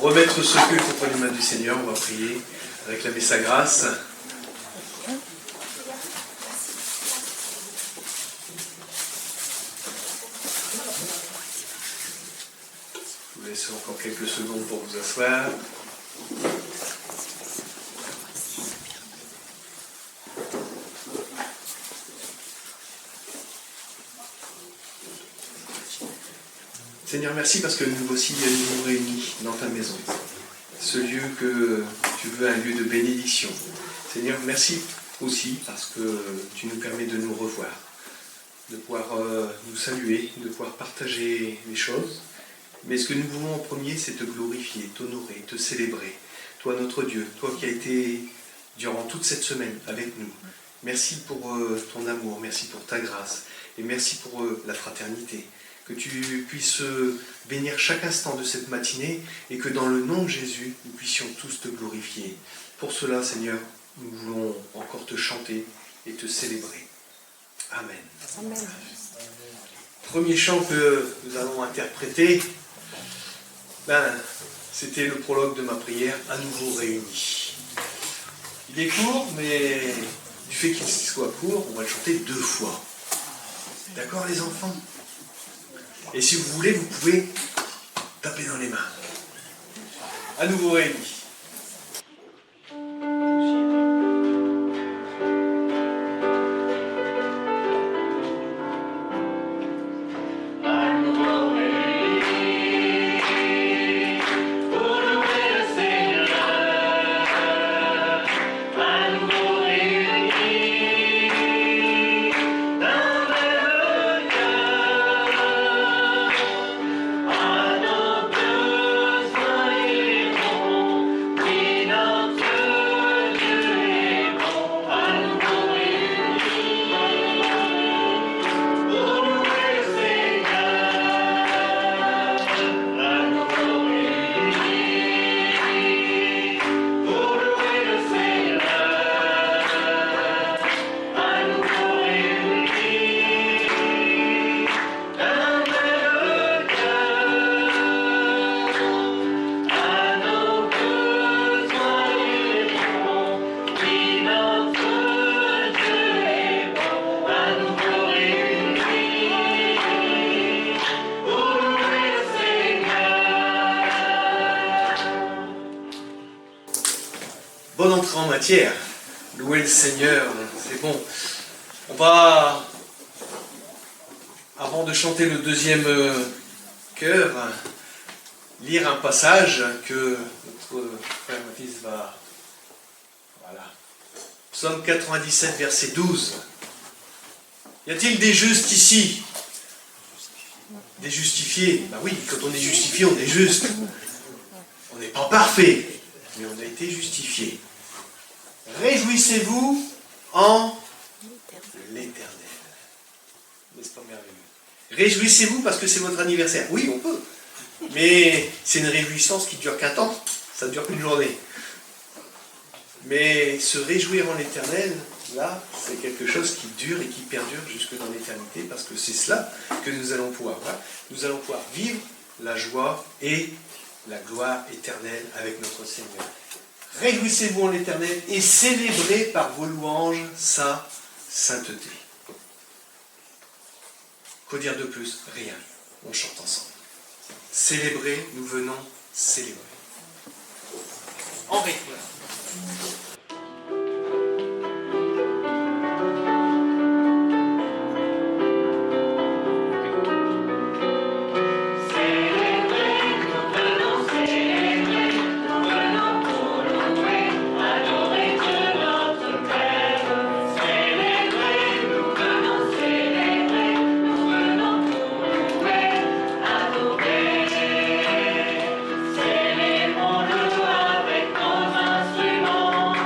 remettre ce culte entre les mains du Seigneur. On va prier, réclamer sa grâce. Je vous laisse encore quelques secondes pour vous asseoir. Seigneur, merci parce que nous voici à nouveau réunis dans ta maison. Ce lieu que tu veux un lieu de bénédiction. Seigneur, merci aussi parce que tu nous permets de nous revoir, de pouvoir nous saluer, de pouvoir partager les choses. Mais ce que nous voulons en premier, c'est te glorifier, t'honorer, te célébrer. Toi, notre Dieu, toi qui as été durant toute cette semaine avec nous. Merci pour ton amour, merci pour ta grâce et merci pour la fraternité. Que tu puisses bénir chaque instant de cette matinée et que dans le nom de Jésus, nous puissions tous te glorifier. Pour cela, Seigneur, nous voulons encore te chanter et te célébrer. Amen. Amen. Premier chant que nous allons interpréter, c'était le prologue de ma prière, à nouveau réunis. Il est court, mais du fait qu'il soit court, on va le chanter 2 fois. D'accord, les enfants ? Et si vous voulez, vous pouvez taper dans les mains. À nouveau réunis. Bonne entrée en matière. Louer le Seigneur, c'est bon. On va, avant de chanter le deuxième chœur, lire un passage que notre frère Mathis va... Voilà. Psaume 97, verset 12. Y a-t-il des justes ici? Des justifiés? Ben oui, quand on est justifié, on est juste. On n'est pas parfait, mais on a été justifié. Réjouissez-vous en l'Éternel. N'est-ce pas merveilleux? Réjouissez-vous parce que c'est votre anniversaire. Oui, on peut. Mais c'est une réjouissance qui ne dure qu'un temps. Ça ne dure qu'une journée. Mais se réjouir en l'Éternel, là, c'est quelque chose qui dure et qui perdure jusque dans l'éternité, parce que c'est cela que nous allons pouvoir voir. Nous allons pouvoir vivre la joie et la gloire éternelle avec notre Seigneur. Réjouissez-vous en l'Éternel et célébrez par vos louanges sa sainteté. Qu'au dire de plus? Rien. On chante ensemble. Célébrer, nous venons célébrer. En rythme. Célébrons-le avec nos instruments.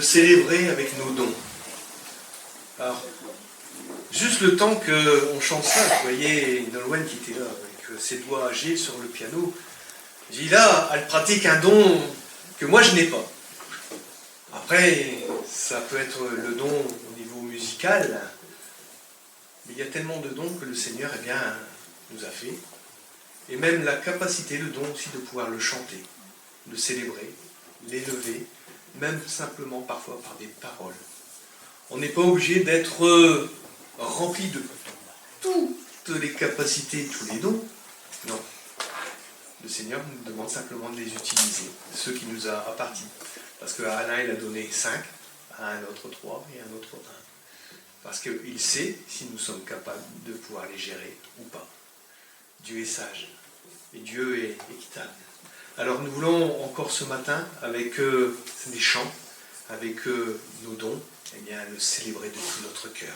le célébrer avec nos dons. Alors, juste le temps qu'on chante ça, vous voyez Nolwenn qui était là avec ses doigts agiles sur le piano, j'ai dit là, elle pratique un don que moi je n'ai pas. Après, ça peut être le don au niveau musical, mais il y a tellement de dons que le Seigneur nous a fait, et même la capacité, le don aussi de pouvoir le chanter, le célébrer, l'élever, même simplement parfois par des paroles. On n'est pas obligé d'être rempli de toutes les capacités, tous les dons. Non. Le Seigneur nous demande simplement de les utiliser, ceux qui nous appartiennent. Parce qu'à Alain, il a donné 5, à un autre 3 et à un autre 1. Parce qu'il sait si nous sommes capables de pouvoir les gérer ou pas. Dieu est sage et Dieu est équitable. Alors nous voulons encore ce matin, avec des chants, avec nos dons, eh bien, le célébrer de tout notre cœur.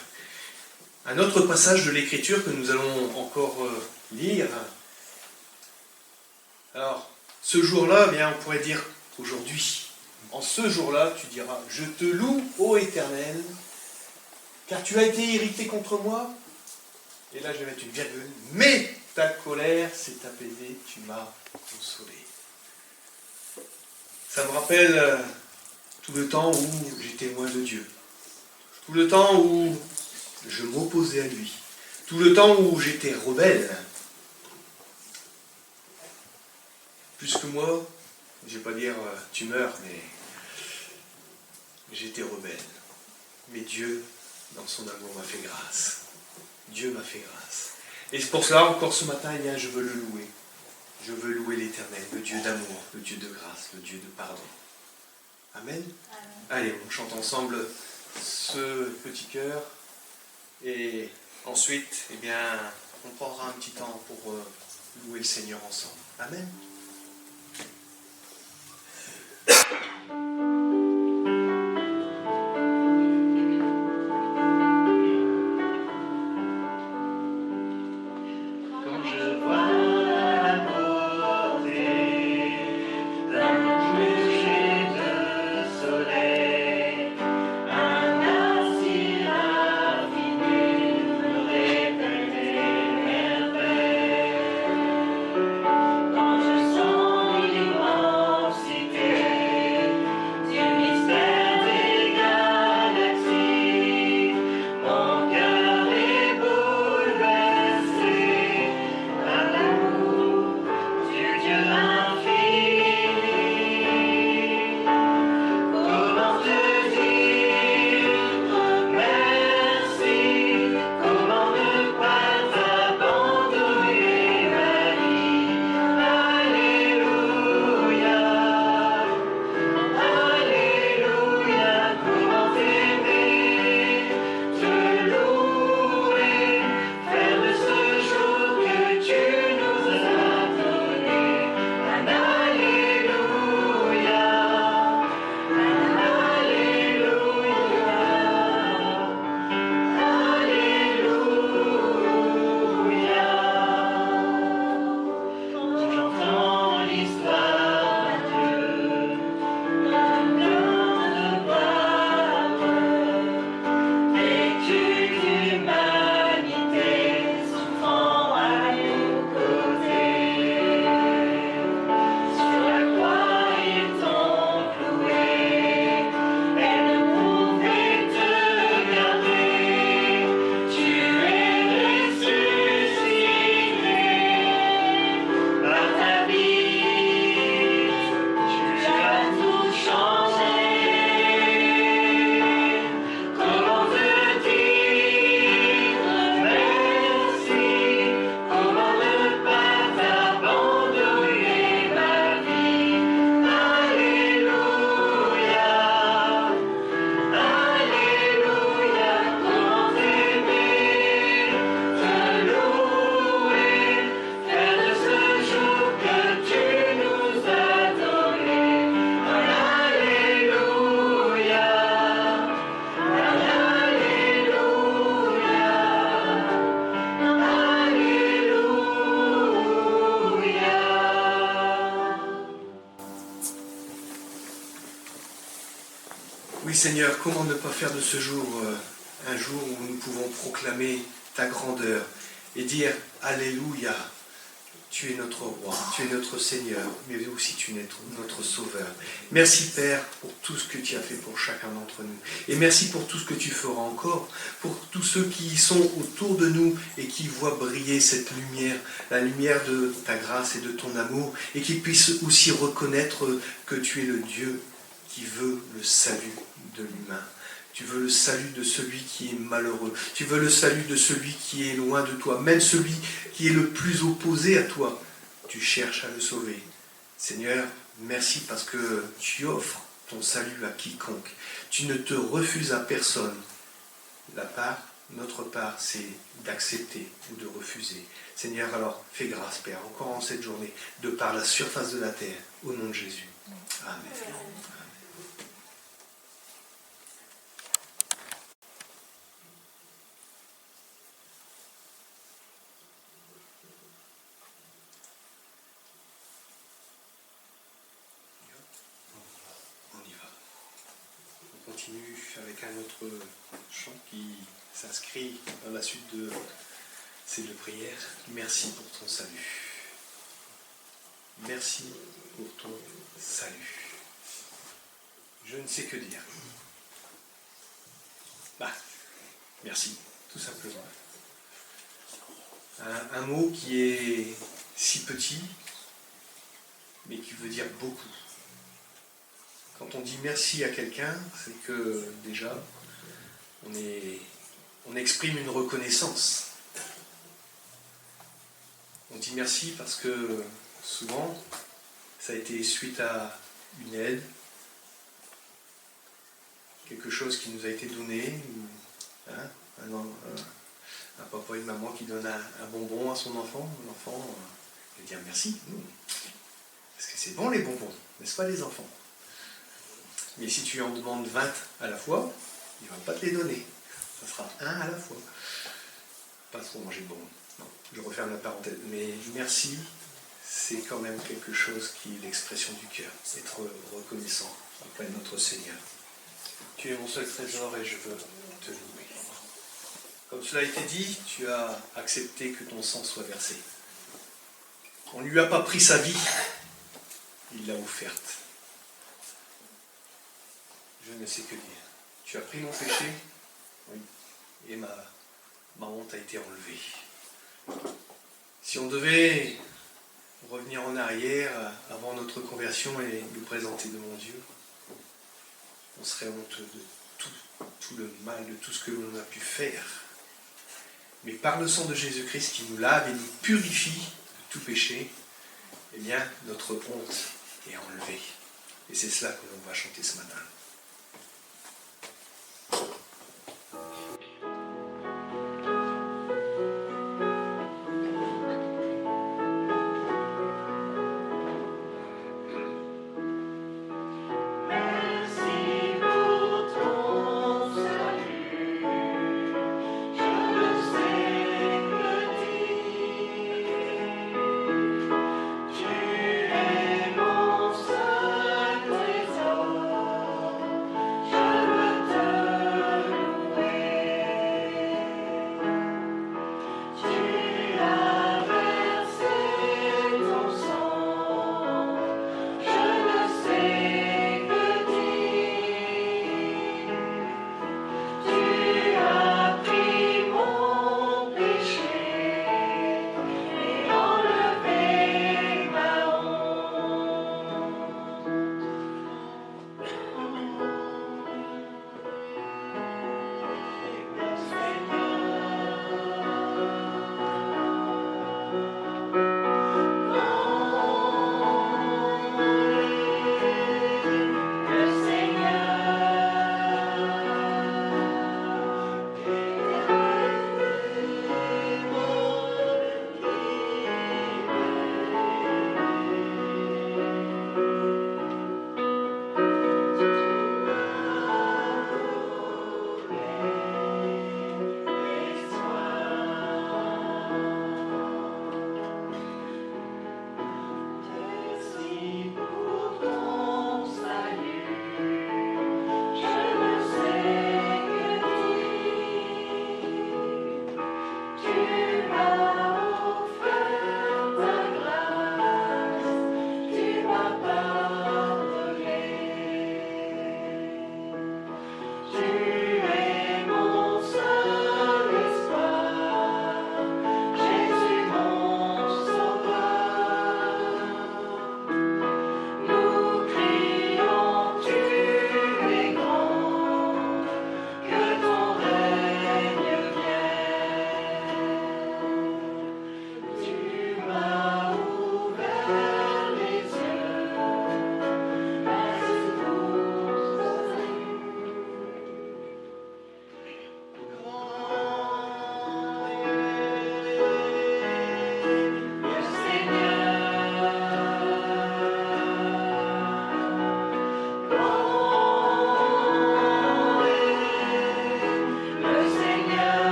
Un autre passage de l'Écriture que nous allons encore lire. Alors, ce jour-là, eh bien, on pourrait dire aujourd'hui. En ce jour-là, tu diras, je te loue, ô Éternel, car tu as été irrité contre moi. Et là, je vais mettre une virgule. Mais ta colère s'est apaisée, tu m'as consolé. Ça me rappelle tout le temps où j'étais loin de Dieu. Tout le temps où je m'opposais à lui. Tout le temps où j'étais rebelle. Plus que moi, je ne vais pas dire tu meurs, mais j'étais rebelle. Mais Dieu, dans son amour, m'a fait grâce. Dieu m'a fait grâce. Et c'est pour cela, encore ce matin, eh bien, je veux le louer. Je veux louer l'Éternel, le Dieu d'amour, le Dieu de grâce, le Dieu de pardon. Amen. Allez, on chante ensemble ce petit chœur. Et ensuite, eh bien, on prendra un petit temps pour louer le Seigneur ensemble. Amen. Quand je Oui Seigneur, comment ne pas faire de ce jour un jour où nous pouvons proclamer ta grandeur et dire Alléluia, tu es notre roi, tu es notre Seigneur, mais aussi tu es notre Sauveur. Merci Père pour tout ce que tu as fait pour chacun d'entre nous. Et merci pour tout ce que tu feras encore, pour tous ceux qui sont autour de nous et qui voient briller cette lumière, la lumière de ta grâce et de ton amour, et qui puissent aussi reconnaître que tu es le Dieu qui veut le salut de l'humain. Tu veux le salut de celui qui est malheureux. Tu veux le salut de celui qui est loin de toi. Même celui qui est le plus opposé à toi. Tu cherches à le sauver. Seigneur, merci parce que tu offres ton salut à quiconque. Tu ne te refuses à personne. Notre part, c'est d'accepter ou de refuser. Seigneur, alors fais grâce, Père, encore en cette journée, de par la surface de la terre, au nom de Jésus. Amen. On continue avec un autre chant qui s'inscrit dans la suite de ces deux prières. Merci pour ton salut. Merci pour ton salut. Je ne sais que dire. Merci, tout simplement. Un mot qui est si petit, mais qui veut dire beaucoup. Quand on dit merci à quelqu'un, c'est que déjà, on exprime une reconnaissance. On dit merci parce que souvent, ça a été suite à une aide, quelque chose qui nous a été donné, un papa et une maman qui donnent un bonbon à son enfant. L'enfant va dire merci. Parce que c'est bon les bonbons, n'est-ce pas les enfants? Mais si tu en demandes 20 à la fois, il ne va pas te les donner. Ça sera un à la fois. Pas trop manger de bonbons. Non, je referme la parenthèse. Mais merci, c'est quand même quelque chose qui est l'expression du cœur. Être reconnaissant auprès de notre Seigneur. Tu es mon seul trésor et je veux te louer. Comme cela a été dit, tu as accepté que ton sang soit versé. On ne lui a pas pris sa vie, il l'a offerte. Je ne sais que dire. Tu as pris mon péché, oui, et ma honte a été enlevée. Si on devait revenir en arrière avant notre conversion et nous présenter devant Dieu, on serait honteux de tout le mal, de tout ce que l'on a pu faire. Mais par le sang de Jésus-Christ qui nous lave et nous purifie de tout péché, eh bien, notre honte est enlevée. Et c'est cela que l'on va chanter ce matin. Tu es mon seul trésor.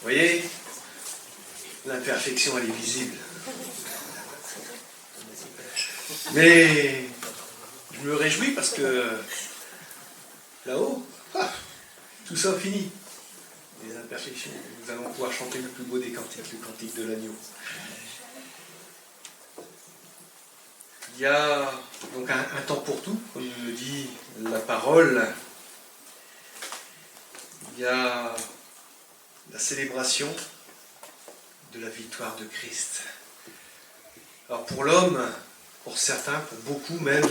voyez, l'imperfection, elle est visible. Mais je me réjouis parce que là-haut, tout ça finit. Les imperfections, nous allons pouvoir chanter le plus beau des cantiques, le cantique de l'agneau. Il y a donc un temps pour tout, comme le dit la parole. Il y a la célébration de la victoire de Christ. Alors pour l'homme, pour certains, pour beaucoup même,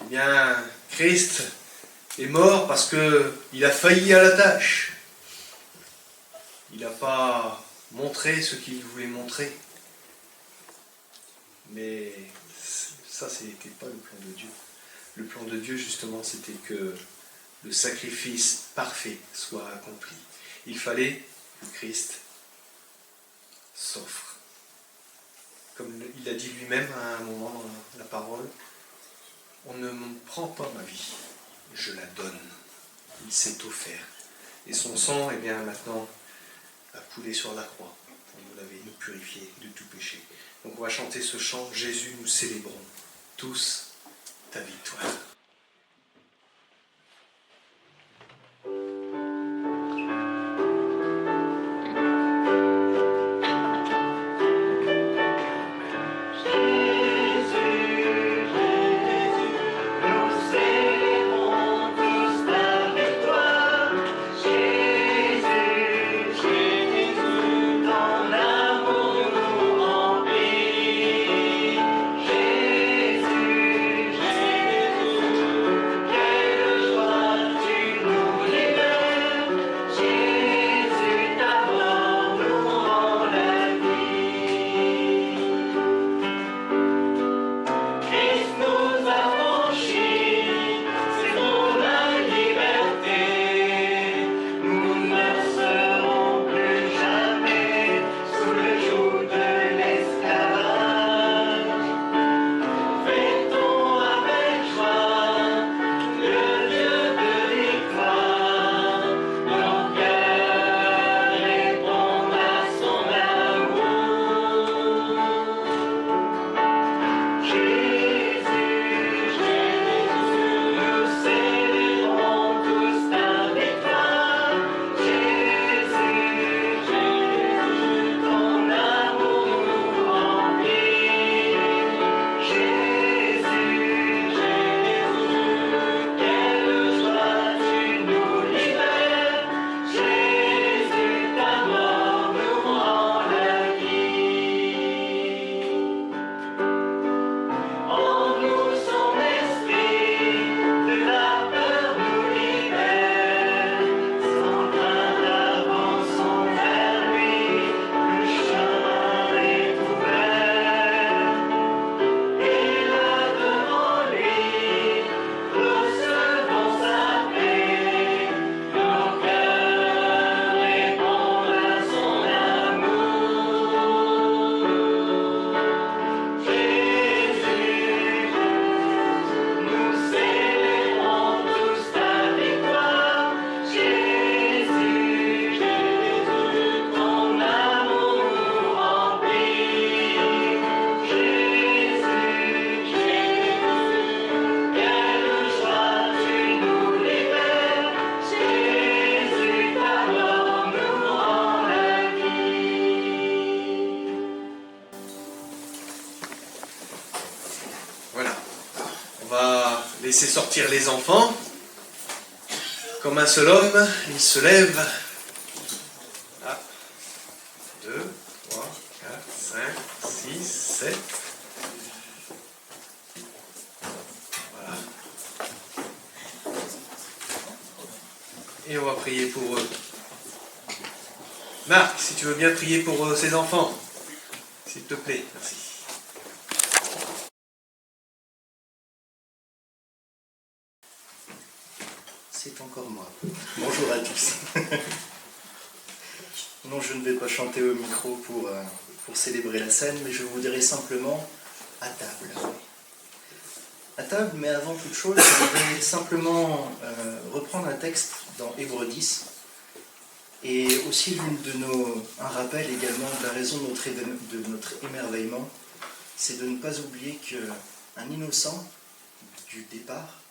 eh bien, Christ est mort parce qu'il a failli à la tâche. Il n'a pas montré ce qu'il voulait montrer. Mais ça, ce n'était pas le plan de Dieu. Le plan de Dieu, justement, c'était que le sacrifice parfait soit accompli. Il fallait que Christ s'offre. Comme il a dit lui-même à un moment dans la parole, on ne me prend pas ma vie, je la donne. Il s'est offert. Et son sang, eh bien, maintenant, a coulé sur la croix pour nous laver, nous purifier de tout péché. Donc on va chanter ce chant, Jésus, nous célébrons tous ta victoire. Laissez sortir les enfants. Comme un seul homme, il se lève. 2, 3, 4, 5, 6, 7. Voilà. Et on va prier pour eux. Marc, si tu veux bien prier pour ces enfants, s'il te plaît, merci. C'est encore moi. Bonjour à tous. Non, je ne vais pas chanter au micro pour célébrer la scène, mais je vous dirai simplement à table. À table, mais avant toute chose, je voudrais simplement reprendre un texte dans Hébreux 10 Et aussi un rappel également de la raison de notre émerveillement, c'est de ne pas oublier qu'un innocent du départ,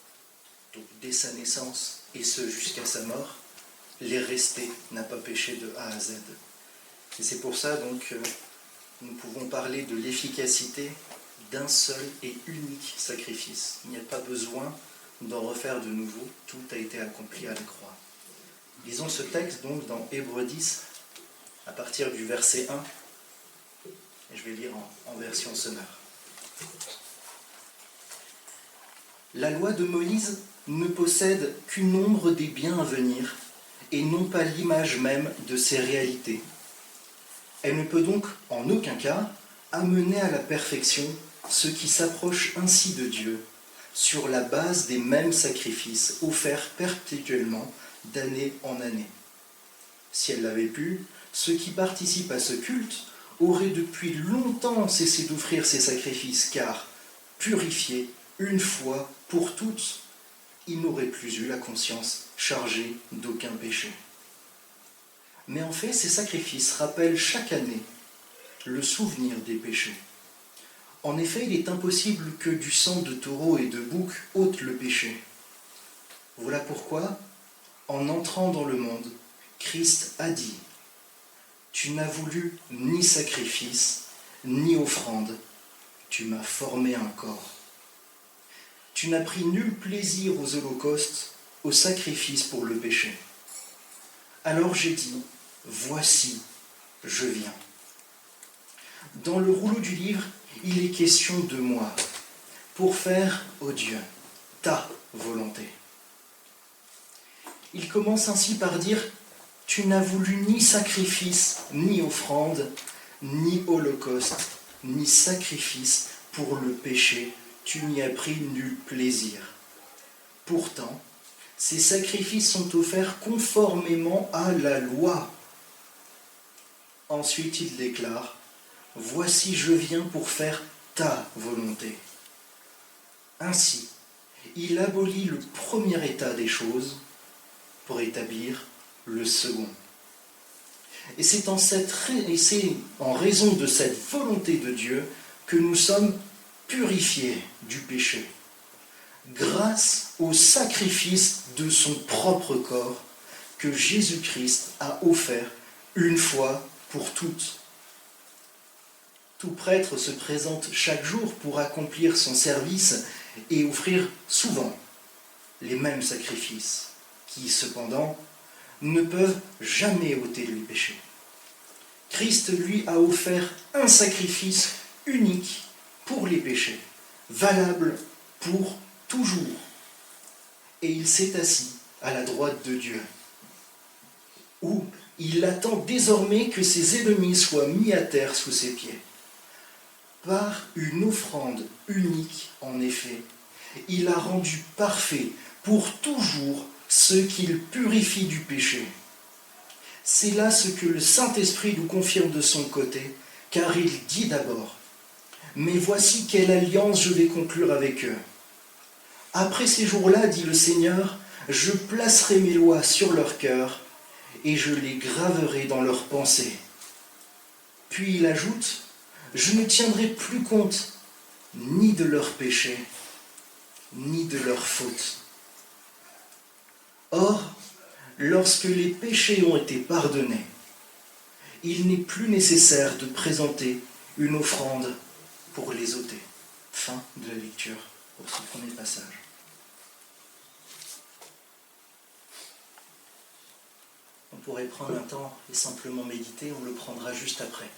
donc dès sa naissance et ce jusqu'à sa mort, l'est resté, n'a pas péché de A à Z. Et c'est pour ça donc que nous pouvons parler de l'efficacité d'un seul et unique sacrifice. Il n'y a pas besoin d'en refaire de nouveau, tout a été accompli à la croix. Lisons ce texte donc dans Hébreux 10, à partir du verset 1, et je vais lire en version sonore. La loi de Moïse ne possède qu'une ombre des biens à venir, et non pas l'image même de ces réalités. Elle ne peut donc en aucun cas amener à la perfection ceux qui s'approchent ainsi de Dieu, sur la base des mêmes sacrifices offerts perpétuellement d'année en année. Si elle l'avait pu, ceux qui participent à ce culte auraient depuis longtemps cessé d'offrir ces sacrifices, car, purifiés une fois pour toutes, ils n'auraient plus eu la conscience chargée d'aucun péché. Mais en fait, ces sacrifices rappellent chaque année le souvenir des péchés. En effet, il est impossible que du sang de taureau et de bouc ôte le péché. Voilà pourquoi, en entrant dans le monde, Christ a dit « Tu n'as voulu ni sacrifice, ni offrande, tu m'as formé un corps. Tu n'as pris nul plaisir aux holocaustes, aux sacrifices pour le péché. Alors j'ai dit « Voici, je viens. » Dans le rouleau du livre, il est question de moi, pour faire, ô Dieu, ta volonté. Il commence ainsi par dire « Tu n'as voulu ni sacrifice, ni offrande, ni holocauste, ni sacrifice pour le péché, tu n'y as pris nul plaisir. Pourtant, ces sacrifices sont offerts conformément à la loi. » Ensuite, il déclare « Voici, je viens pour faire ta volonté. » Ainsi, il abolit le premier état des choses pour établir le second. Et c'est en raison de cette volonté de Dieu que nous sommes purifiés du péché, grâce au sacrifice de son propre corps que Jésus-Christ a offert une fois pour toutes. Tout prêtre se présente chaque jour pour accomplir son service et offrir souvent les mêmes sacrifices, qui cependant ne peuvent jamais ôter les péchés. Christ, lui, a offert un sacrifice unique pour les péchés, valable pour toujours. Et il s'est assis à la droite de Dieu, où il attend désormais que ses ennemis soient mis à terre sous ses pieds. Par une offrande unique, en effet, il a rendu parfait pour toujours ceux qu'il purifie du péché. C'est là ce que le Saint-Esprit nous confirme de son côté, car il dit d'abord « Mais voici quelle alliance je vais conclure avec eux. Après ces jours-là, dit le Seigneur, je placerai mes lois sur leur cœur et je les graverai dans leurs pensées. » Puis il ajoute « Je ne tiendrai plus compte ni de leurs péchés, ni de leurs fautes. » Or, lorsque les péchés ont été pardonnés, il n'est plus nécessaire de présenter une offrande pour les ôter. Fin de la lecture pour ce premier passage. On pourrait prendre un temps et simplement méditer, on le prendra juste après.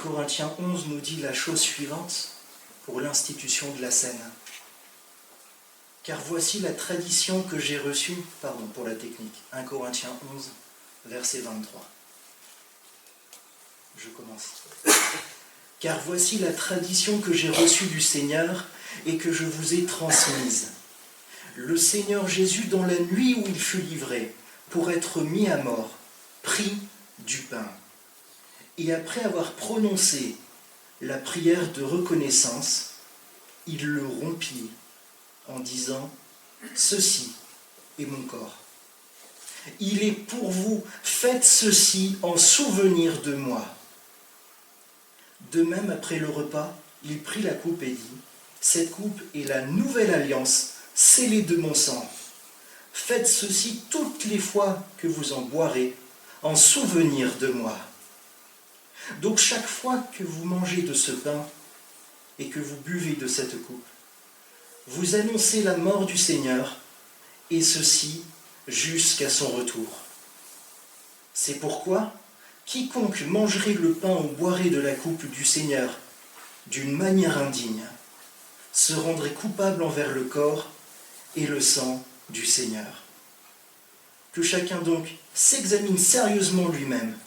Corinthiens 11 nous dit la chose suivante pour l'institution de la scène. Car voici la tradition que j'ai reçue, pour la technique, 1 Corinthiens 11, verset 23. Je commence. Car voici la tradition que j'ai reçue du Seigneur et que je vous ai transmise. Le Seigneur Jésus, dans la nuit où il fut livré, pour être mis à mort, prit du pain. Et après avoir prononcé la prière de reconnaissance, il le rompit en disant « Ceci est mon corps, Il est pour vous, faites ceci en souvenir de moi. » De même, après le repas, il prit la coupe et dit, « Cette coupe est la nouvelle alliance, scellée de mon sang. Faites ceci toutes les fois que vous en boirez, en souvenir de moi. » Donc chaque fois que vous mangez de ce pain et que vous buvez de cette coupe, vous annoncez la mort du Seigneur, et ceci jusqu'à son retour. C'est pourquoi quiconque mangerait le pain ou boirait de la coupe du Seigneur d'une manière indigne se rendrait coupable envers le corps et le sang du Seigneur. Que chacun donc s'examine sérieusement lui-même,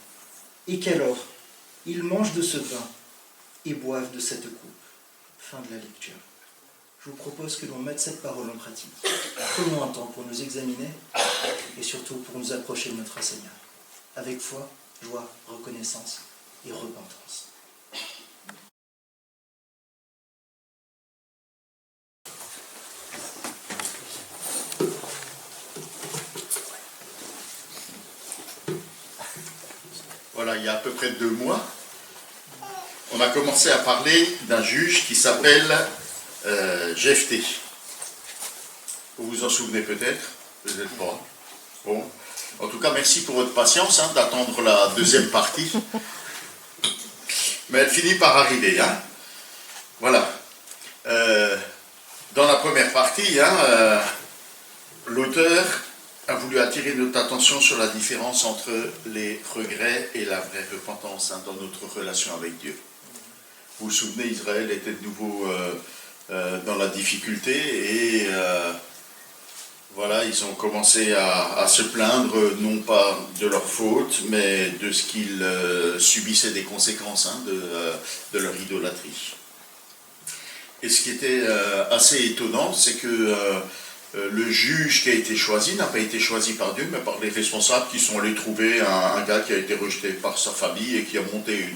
et qu'alors il mange de ce pain et boive de cette coupe. Fin de la lecture. Je vous propose que l'on mette cette parole en pratique. Prenons un temps pour nous examiner et surtout pour nous approcher de notre Seigneur, avec foi, joie, reconnaissance et repentance. Voilà, il y a à peu près 2 mois, on a commencé à parler d'un juge qui s'appelle Jephthé. Vous vous en souvenez peut-être, peut-être pas. Bon, en tout cas, merci pour votre patience d'attendre la deuxième partie. Mais elle finit par arriver. Voilà. Dans la première partie, l'auteur a voulu attirer notre attention sur la différence entre les regrets et la vraie repentance dans notre relation avec Dieu. Vous vous souvenez, Israël était de nouveau dans la difficulté et voilà, ils ont commencé à se plaindre, non pas de leur faute, mais de ce qu'ils subissaient des conséquences de leur idolâtrie. Et ce qui était assez étonnant, c'est que le juge qui a été choisi n'a pas été choisi par Dieu, mais par les responsables qui sont allés trouver un gars qui a été rejeté par sa famille et qui a monté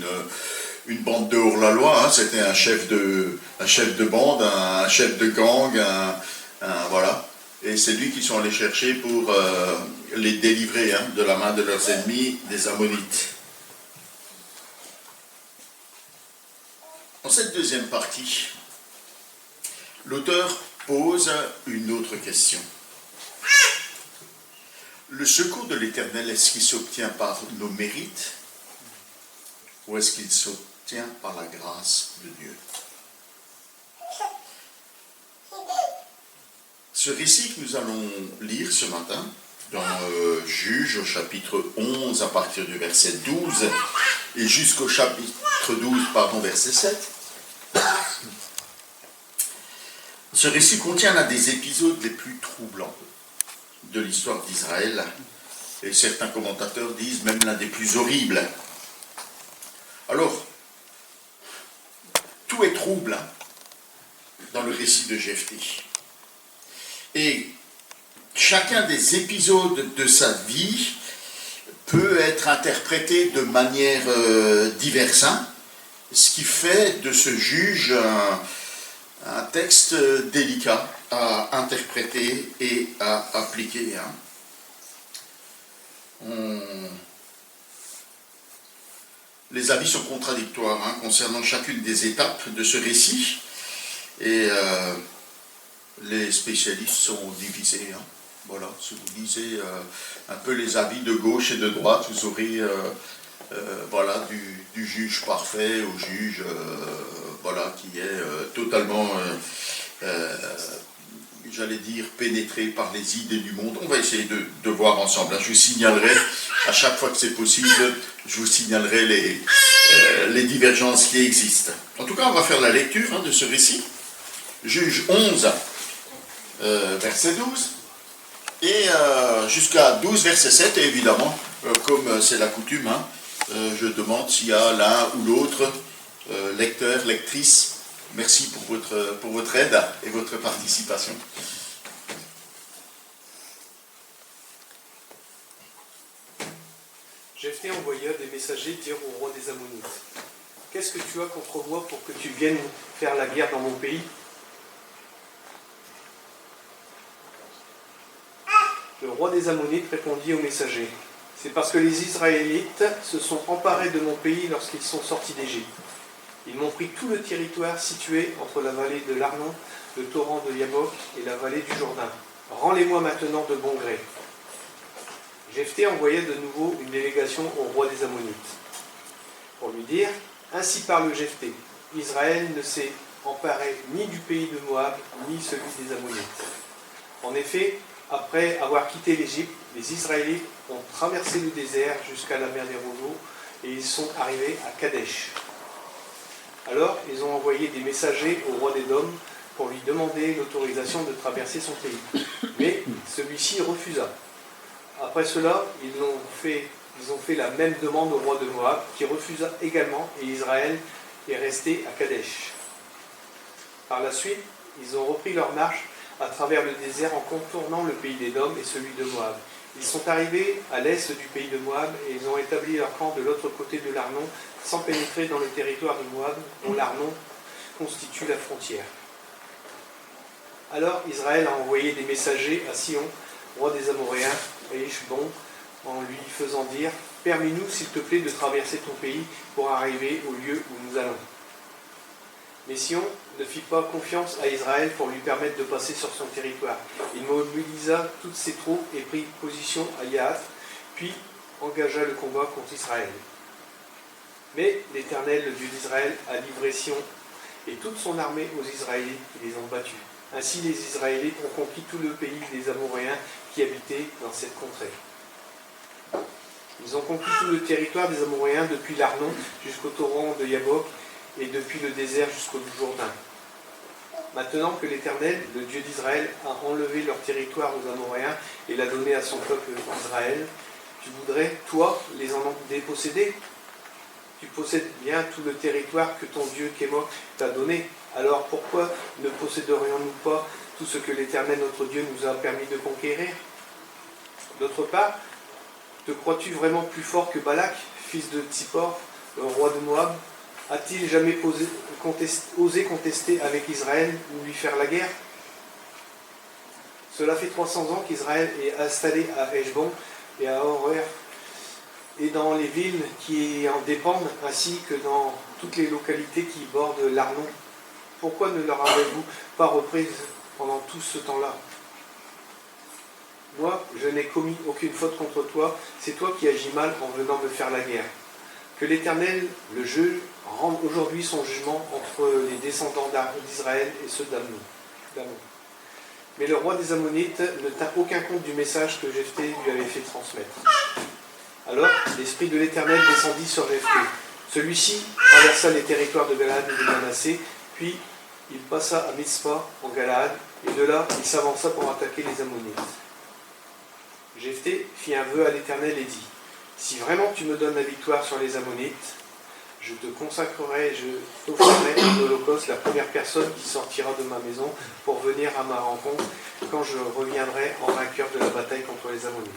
une bande de hors-la-loi. C'était un chef de bande, un chef de gang, voilà. Et c'est lui qu'ils sont allés chercher pour les délivrer de la main de leurs ennemis, des Ammonites. Dans cette deuxième partie, l'auteur pose une autre question. Le secours de l'Éternel, est-ce qu'il s'obtient par nos mérites ou est-ce qu'il s'obtient par la grâce de Dieu? Ce récit que nous allons lire ce matin, dans Juges au chapitre 11 à partir du verset 12 et jusqu'au chapitre 12, verset 7, ce récit contient l'un des épisodes les plus troublants de l'histoire d'Israël, et certains commentateurs disent même l'un des plus horribles. Alors, tout est trouble dans le récit de Jephthé. Et chacun des épisodes de sa vie peut être interprété de manière diverse, ce qui fait de ce juge un texte délicat à interpréter et à appliquer. Les avis sont contradictoires concernant chacune des étapes de ce récit, et les spécialistes sont divisés. Voilà, si vous lisez un peu les avis de gauche et de droite, vous aurez voilà, du juge parfait au juge voilà, qui est totalement, j'allais dire, pénétré par les idées du monde. On va essayer de voir ensemble. Je vous signalerai, à chaque fois que c'est possible, je vous signalerai les divergences qui existent. En tout cas, on va faire la lecture de ce récit. Juge 11, verset 12, et jusqu'à 12, verset 7, et évidemment, comme c'est la coutume, je demande s'il y a l'un ou l'autre lecteur, lectrice. Merci pour votre aide et votre participation. Jephthé envoya des messagers dire au roi des Ammonites: « Qu'est-ce que tu as contre moi pour que tu viennes faire la guerre dans mon pays ?» Le roi des Ammonites répondit au messager, « C'est parce que les Israélites se sont emparés de mon pays lorsqu'ils sont sortis d'Égypte. Ils m'ont pris tout le territoire situé entre la vallée de l'Arnon, le torrent de Yabok et la vallée du Jourdain. Rends-les-moi maintenant de bon gré. » Jephthé envoya de nouveau une délégation au roi des Ammonites pour lui dire, « Ainsi parle Jephthé, Israël ne s'est emparé ni du pays de Moab, ni celui des Ammonites. En effet, après avoir quitté l'Égypte, les Israélites ont traversé le désert jusqu'à la mer des roseaux et ils sont arrivés à Kadesh. Alors, ils ont envoyé des messagers au roi d'Édom pour lui demander l'autorisation de traverser son pays. Mais celui-ci refusa. Après cela, ils ont fait la même demande au roi de Moab, qui refusa également, et Israël est resté à Kadesh. Par la suite, ils ont repris leur marche à travers le désert en contournant le pays d'Édom et celui de Moab. Ils sont arrivés à l'est du pays de Moab et ils ont établi leur camp de l'autre côté de l'Arnon sans pénétrer dans le territoire de Moab, dont l'Arnon constitue la frontière. Alors Israël a envoyé des messagers à Sion, roi des Amoréens, et Heshbon, en lui faisant dire « Permets-nous, s'il te plaît, de traverser ton pays pour arriver au lieu où nous allons. » Mais Sion ne fit pas confiance à Israël pour lui permettre de passer sur son territoire. Il mobilisa toutes ses troupes et prit position à Yahath, puis engagea le combat contre Israël. Mais l'Éternel, le Dieu d'Israël, a livré Sion et toute son armée aux Israélites qui les ont battus. Ainsi les Israélites ont conquis tout le pays des Amoréens qui habitaient dans cette contrée. Ils ont conquis tout le territoire des Amoréens depuis l'Arnon jusqu'au torrent de Yabok et depuis le désert jusqu'au Jourdain. Maintenant que l'Éternel, le Dieu d'Israël, a enlevé leur territoire aux Amoréens et l'a donné à son peuple Israël, tu voudrais, toi, les en déposséder? Tu possèdes bien tout le territoire que ton Dieu Kémoc t'a donné. Alors pourquoi ne posséderions-nous pas tout ce que l'Éternel, notre Dieu, nous a permis de conquérir? D'autre part, te crois-tu vraiment plus fort que Balak, fils de Tsippor, le roi de Moab? A-t-il jamais osé contester avec Israël ou lui faire la guerre? Cela fait 300 ans qu'Israël est installé à Heshbon et à Aroer et dans les villes qui en dépendent, ainsi que dans toutes les localités qui bordent l'Arnon. Pourquoi ne leur avez-vous pas reprise pendant tout ce temps-là? Moi, je n'ai commis aucune faute contre toi, c'est toi qui agis mal en venant me faire la guerre. Que l'Éternel, le juge, rende aujourd'hui son jugement entre les descendants d'Israël et ceux d'Ammon. Mais le roi des Ammonites ne tint aucun compte du message que Jephthé lui avait fait transmettre. Alors, l'esprit de l'Éternel descendit sur Jephthé. Celui-ci traversa les territoires de Galaad et de Manassé, puis il passa à Mitzpah en Galaad, et de là, il s'avança pour attaquer les Ammonites. Jephthé fit un vœu à l'Éternel et dit, « Si vraiment tu me donnes la victoire sur les Ammonites, je te consacrerai, je t'offrirai en holocauste la première personne qui sortira de ma maison pour venir à ma rencontre quand je reviendrai en vainqueur de la bataille contre les Ammonites. »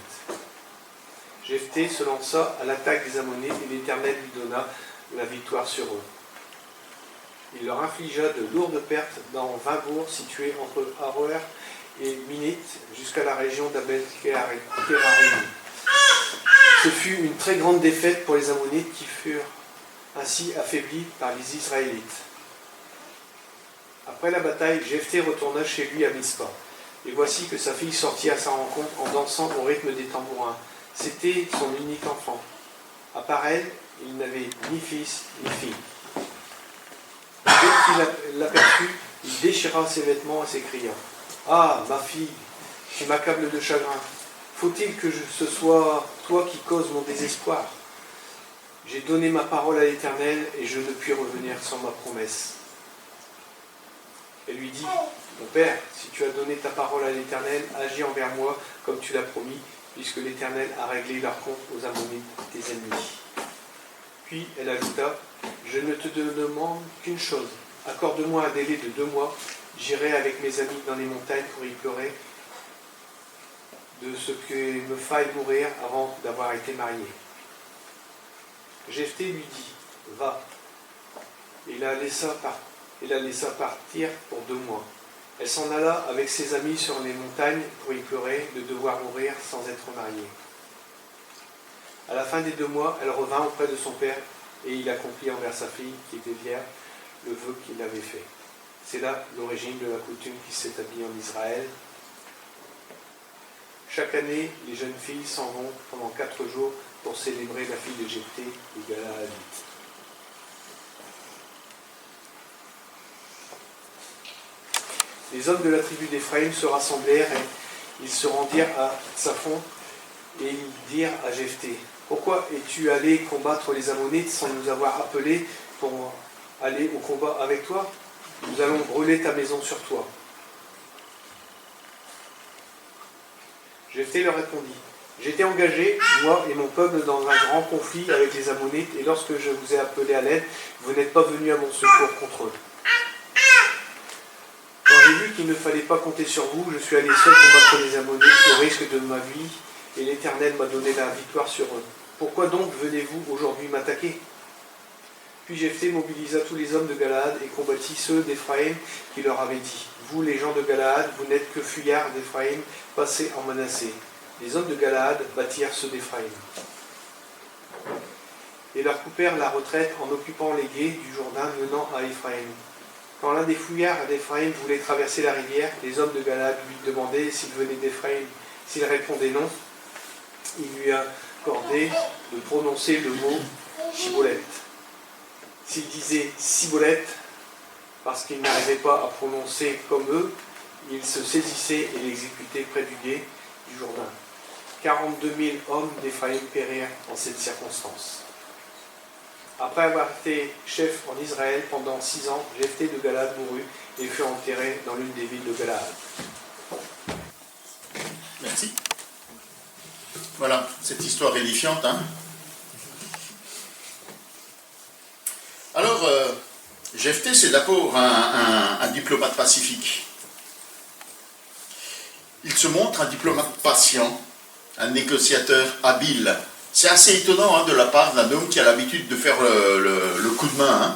Jephthé se lança à l'attaque des Ammonites et l'Éternel lui donna la victoire sur eux. Il leur infligea de lourdes pertes dans 20 bourgs situés entre Aroer et Minite jusqu'à la région d'Abel-Kérarim. Ce fut une très grande défaite pour les Ammonites qui furent ainsi affaiblis par les Israélites. Après la bataille, Jephthé retourna chez lui à Mitzpah. Et voici que sa fille sortit à sa rencontre en dansant au rythme des tambourins. C'était son unique enfant. À part elle, il n'avait ni fils ni fille. Dès qu'il l'aperçut, il déchira ses vêtements et s'écria « Ah, ma fille, tu m'accables de chagrin. Faut-il que ce soit toi qui causes mon désespoir? J'ai donné ma parole à l'Éternel et je ne puis revenir sans ma promesse. » Elle lui dit « Mon père, si tu as donné ta parole à l'Éternel, agis envers moi comme tu l'as promis, puisque l'Éternel a réglé leur compte aux Ammonites, tes ennemis. » Puis elle ajouta « Je ne te demande qu'une chose, accorde-moi un délai de 2 mois, j'irai avec mes amis dans les montagnes pour y pleurer de ce qu'il me faille mourir avant d'avoir été marié. » Jephthé lui dit « Va. » Et la laissa partir pour 2 mois. Elle s'en alla avec ses amis sur les montagnes pour y pleurer de devoir mourir sans être mariée. À la fin des 2 mois, elle revint auprès de son père et il accomplit envers sa fille, qui était vierge, le vœu qu'il avait fait. C'est là l'origine de la coutume qui s'établit en Israël. Chaque année, les jeunes filles s'en vont pendant 4 jours pour célébrer la fille de Jephthé et Galaad. Les hommes de la tribu d'Éphraïm se rassemblèrent et ils se rendirent à Tsaphon et ils dirent à Jephthé: pourquoi es-tu allé combattre les Ammonites sans nous avoir appelés pour aller au combat avec toi? Nous allons brûler ta maison sur toi. Jephthé leur répondit: j'étais engagé, moi et mon peuple, dans un grand conflit avec les Ammonites, et lorsque je vous ai appelé à l'aide, vous n'êtes pas venus à mon secours contre eux. Quand j'ai vu qu'il ne fallait pas compter sur vous, je suis allé seul combattre les Ammonites au risque de ma vie, et l'Éternel m'a donné la victoire sur eux. Pourquoi donc venez-vous aujourd'hui m'attaquer? Puis Jephthé mobilisa tous les hommes de Galaad et combattit ceux d'Éphraïm qui leur avaient dit: vous, les gens de Galaad, vous n'êtes que fuyards d'Éphraïm, passés en Manassé. Les hommes de Galaad battirent ceux d'Éphraïm et leur coupèrent la retraite en occupant les gués du Jourdain menant à Éphraïm. Quand l'un des fuyards d'Éphraïm voulait traverser la rivière, les hommes de Galaad lui demandaient s'il venait d'Éphraïm. S'il répondait non, il lui accordait de prononcer le mot Shibboleth. S'il disait Siboleth, parce qu'il n'arrivait pas à prononcer comme eux, il se saisissait et l'exécutait près du gué du Jourdain. 42 000 hommes d'Éphraïm périrent en cette circonstance. Après avoir été chef en Israël pendant 6 ans, Jephthé de Galaad mourut et fut enterré dans l'une des villes de Galaad. Merci. Voilà, cette histoire édifiante. Hein. Alors, Jephthé, c'est d'abord un diplomate pacifique. Il se montre un diplomate patient, un négociateur habile. C'est assez étonnant hein, de la part d'un homme qui a l'habitude de faire le coup de main. Hein.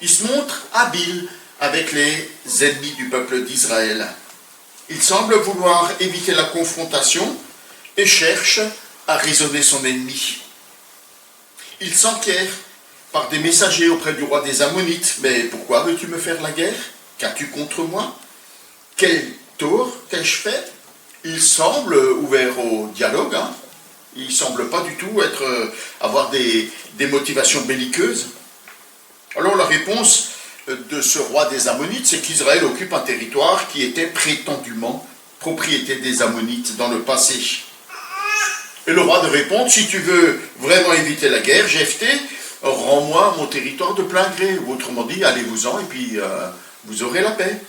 Il se montre habile avec les ennemis du peuple d'Israël. Il semble vouloir éviter la confrontation et cherche à raisonner son ennemi. Il s'enquiert par des messagers auprès du roi des Ammonites. Mais pourquoi veux-tu me faire la guerre? Qu'as-tu contre moi? Quel tort qu'ai-je fait? Il semble ouvert au dialogue. Hein. Il ne semble pas du tout avoir des motivations belliqueuses. Alors la réponse de ce roi des Ammonites, c'est qu'Israël occupe un territoire qui était prétendument propriété des Ammonites dans le passé. Et le roi de répondre: si tu veux vraiment éviter la guerre, Jephthé, rends-moi mon territoire de plein gré. Ou autrement dit, allez-vous-en et puis vous aurez la paix.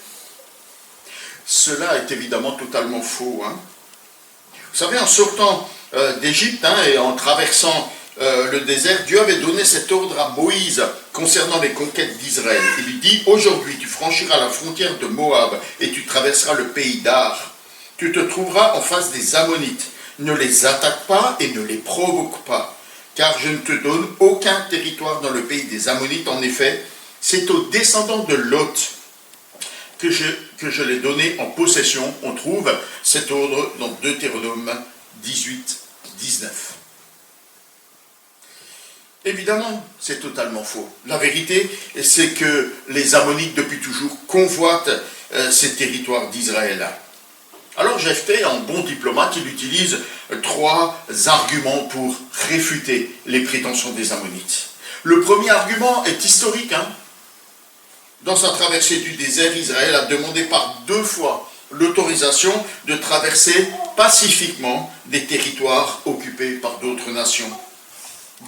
Cela est évidemment totalement faux. Hein. Vous savez, en sortant d'Égypte hein, et en traversant le désert, Dieu avait donné cet ordre à Moïse concernant les conquêtes d'Israël. Il lui dit: aujourd'hui tu franchiras la frontière de Moab et tu traverseras le pays d'Ar. Tu te trouveras en face des Ammonites. Ne les attaque pas et ne les provoque pas, car je ne te donne aucun territoire dans le pays des Ammonites. En effet, c'est aux descendants de Lot que je l'ai donné en possession. On trouve cet ordre dans Deutéronome 18, 19. Évidemment, c'est totalement faux. La vérité, c'est que les Ammonites, depuis toujours, convoitent ces territoires d'Israël. Alors Jephthé, en bon diplomate, il utilise 3 arguments pour réfuter les prétentions des Ammonites. Le premier argument est historique. Hein. Dans sa traversée du désert, Israël a demandé par 2 fois l'autorisation de traverser pacifiquement des territoires occupés par d'autres nations.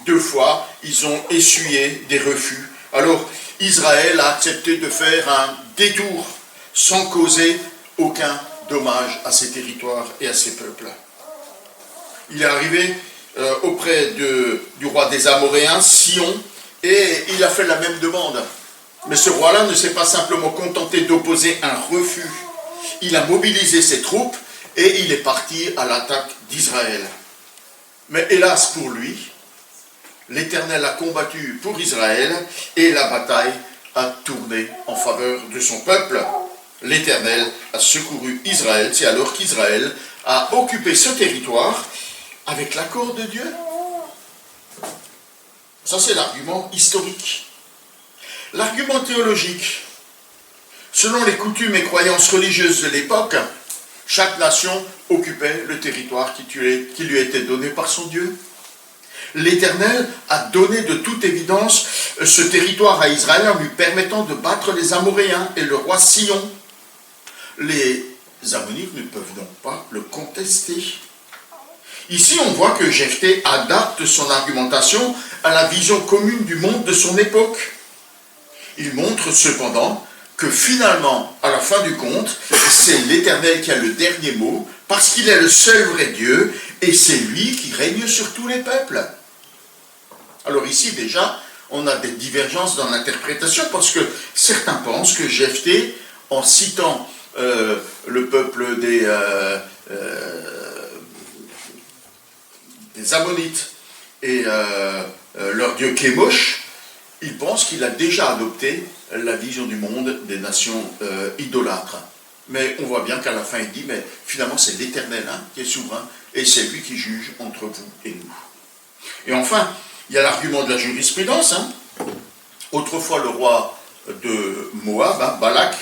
2 fois, ils ont essuyé des refus. Alors, Israël a accepté de faire un détour sans causer aucun dommage à ces territoires et à ces peuples. Il est arrivé auprès du roi des Amoréens, Sion, et il a fait la même demande. Mais ce roi-là ne s'est pas simplement contenté d'opposer un refus. Il a mobilisé ses troupes et il est parti à l'attaque d'Israël. Mais hélas pour lui, l'Éternel a combattu pour Israël et la bataille a tourné en faveur de son peuple. l'Éternel a secouru Israël. C'est alors qu'Israël a occupé ce territoire avec l'accord de Dieu. Ça, c'est l'argument historique. L'argument théologique. Selon les coutumes et croyances religieuses de l'époque, chaque nation occupait le territoire qui lui était donné par son Dieu. L'Éternel a donné de toute évidence ce territoire à Israël en lui permettant de battre les Amoréens et le roi Sion. Les Ammonites ne peuvent donc pas le contester. Ici, on voit que Jephthé adapte son argumentation à la vision commune du monde de son époque. Il montre cependant que finalement, à la fin du compte, c'est l'Éternel qui a le dernier mot, parce qu'il est le seul vrai Dieu, et c'est lui qui règne sur tous les peuples. Alors ici, déjà, on a des divergences dans l'interprétation, parce que certains pensent que Jephthé, en citant le peuple des Ammonites et leur dieu Kémosh, il pense qu'il a déjà adopté la vision du monde des nations idolâtres. Mais on voit bien qu'à la fin il dit, mais finalement c'est l'Éternel qui est souverain, et c'est lui qui juge entre vous et nous. Et enfin, il y a l'argument de la jurisprudence. Autrefois le roi de Moab, Balak,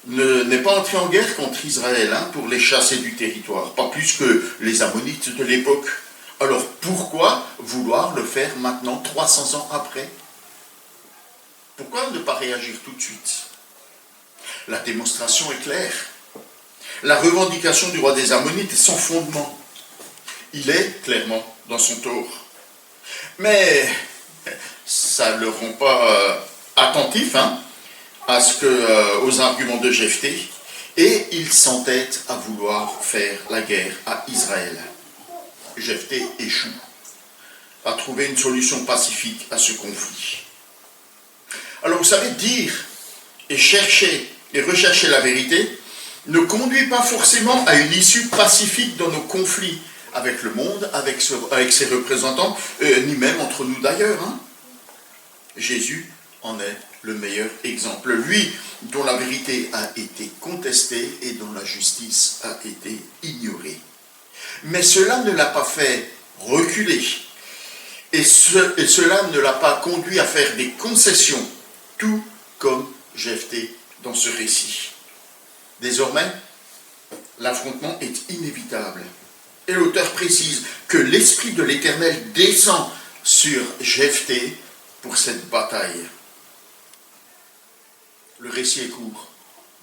n'est pas entré en guerre contre Israël pour les chasser du territoire, pas plus que les Ammonites de l'époque. Alors pourquoi vouloir le faire maintenant, 300 ans après? Pourquoi ne pas réagir tout de suite? La démonstration est claire. La revendication du roi des Ammonites est sans fondement. Il est clairement dans son tort. Mais ça ne le rend pas attentif aux arguments de Jephthé, et il s'entête à vouloir faire la guerre à Israël. Jephthé échoue à trouver une solution pacifique à ce conflit. Alors vous savez, dire et chercher et rechercher la vérité ne conduit pas forcément à une issue pacifique dans nos conflits avec le monde, avec ses représentants, ni même entre nous d'ailleurs. Jésus en est le meilleur exemple. Lui dont la vérité a été contestée et dont la justice a été ignorée. Mais cela ne l'a pas fait reculer. Et cela ne l'a pas conduit à faire des concessions, tout comme Jephthé dans ce récit. Désormais, l'affrontement est inévitable. Et l'auteur précise que l'Esprit de l'Éternel descend sur Jephthé pour cette bataille. Le récit est court.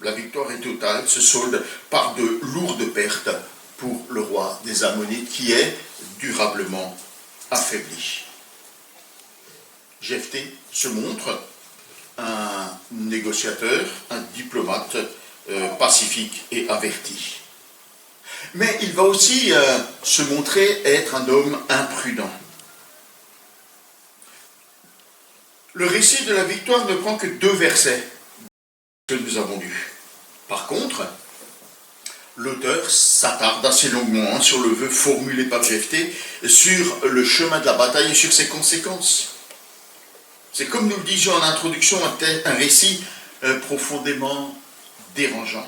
La victoire est totale, se solde par de lourdes pertes pour le roi des Ammonites qui est durablement affaibli. Jephthé se montre un négociateur, un diplomate pacifique et averti. Mais il va aussi se montrer être un homme imprudent. Le récit de la victoire ne prend que 2 versets que nous avons lus. Par contre, l'auteur s'attarde assez longuement sur le vœu formulé par Jephthé, sur le chemin de la bataille et sur ses conséquences. C'est comme nous le disions en introduction, un récit profondément dérangeant.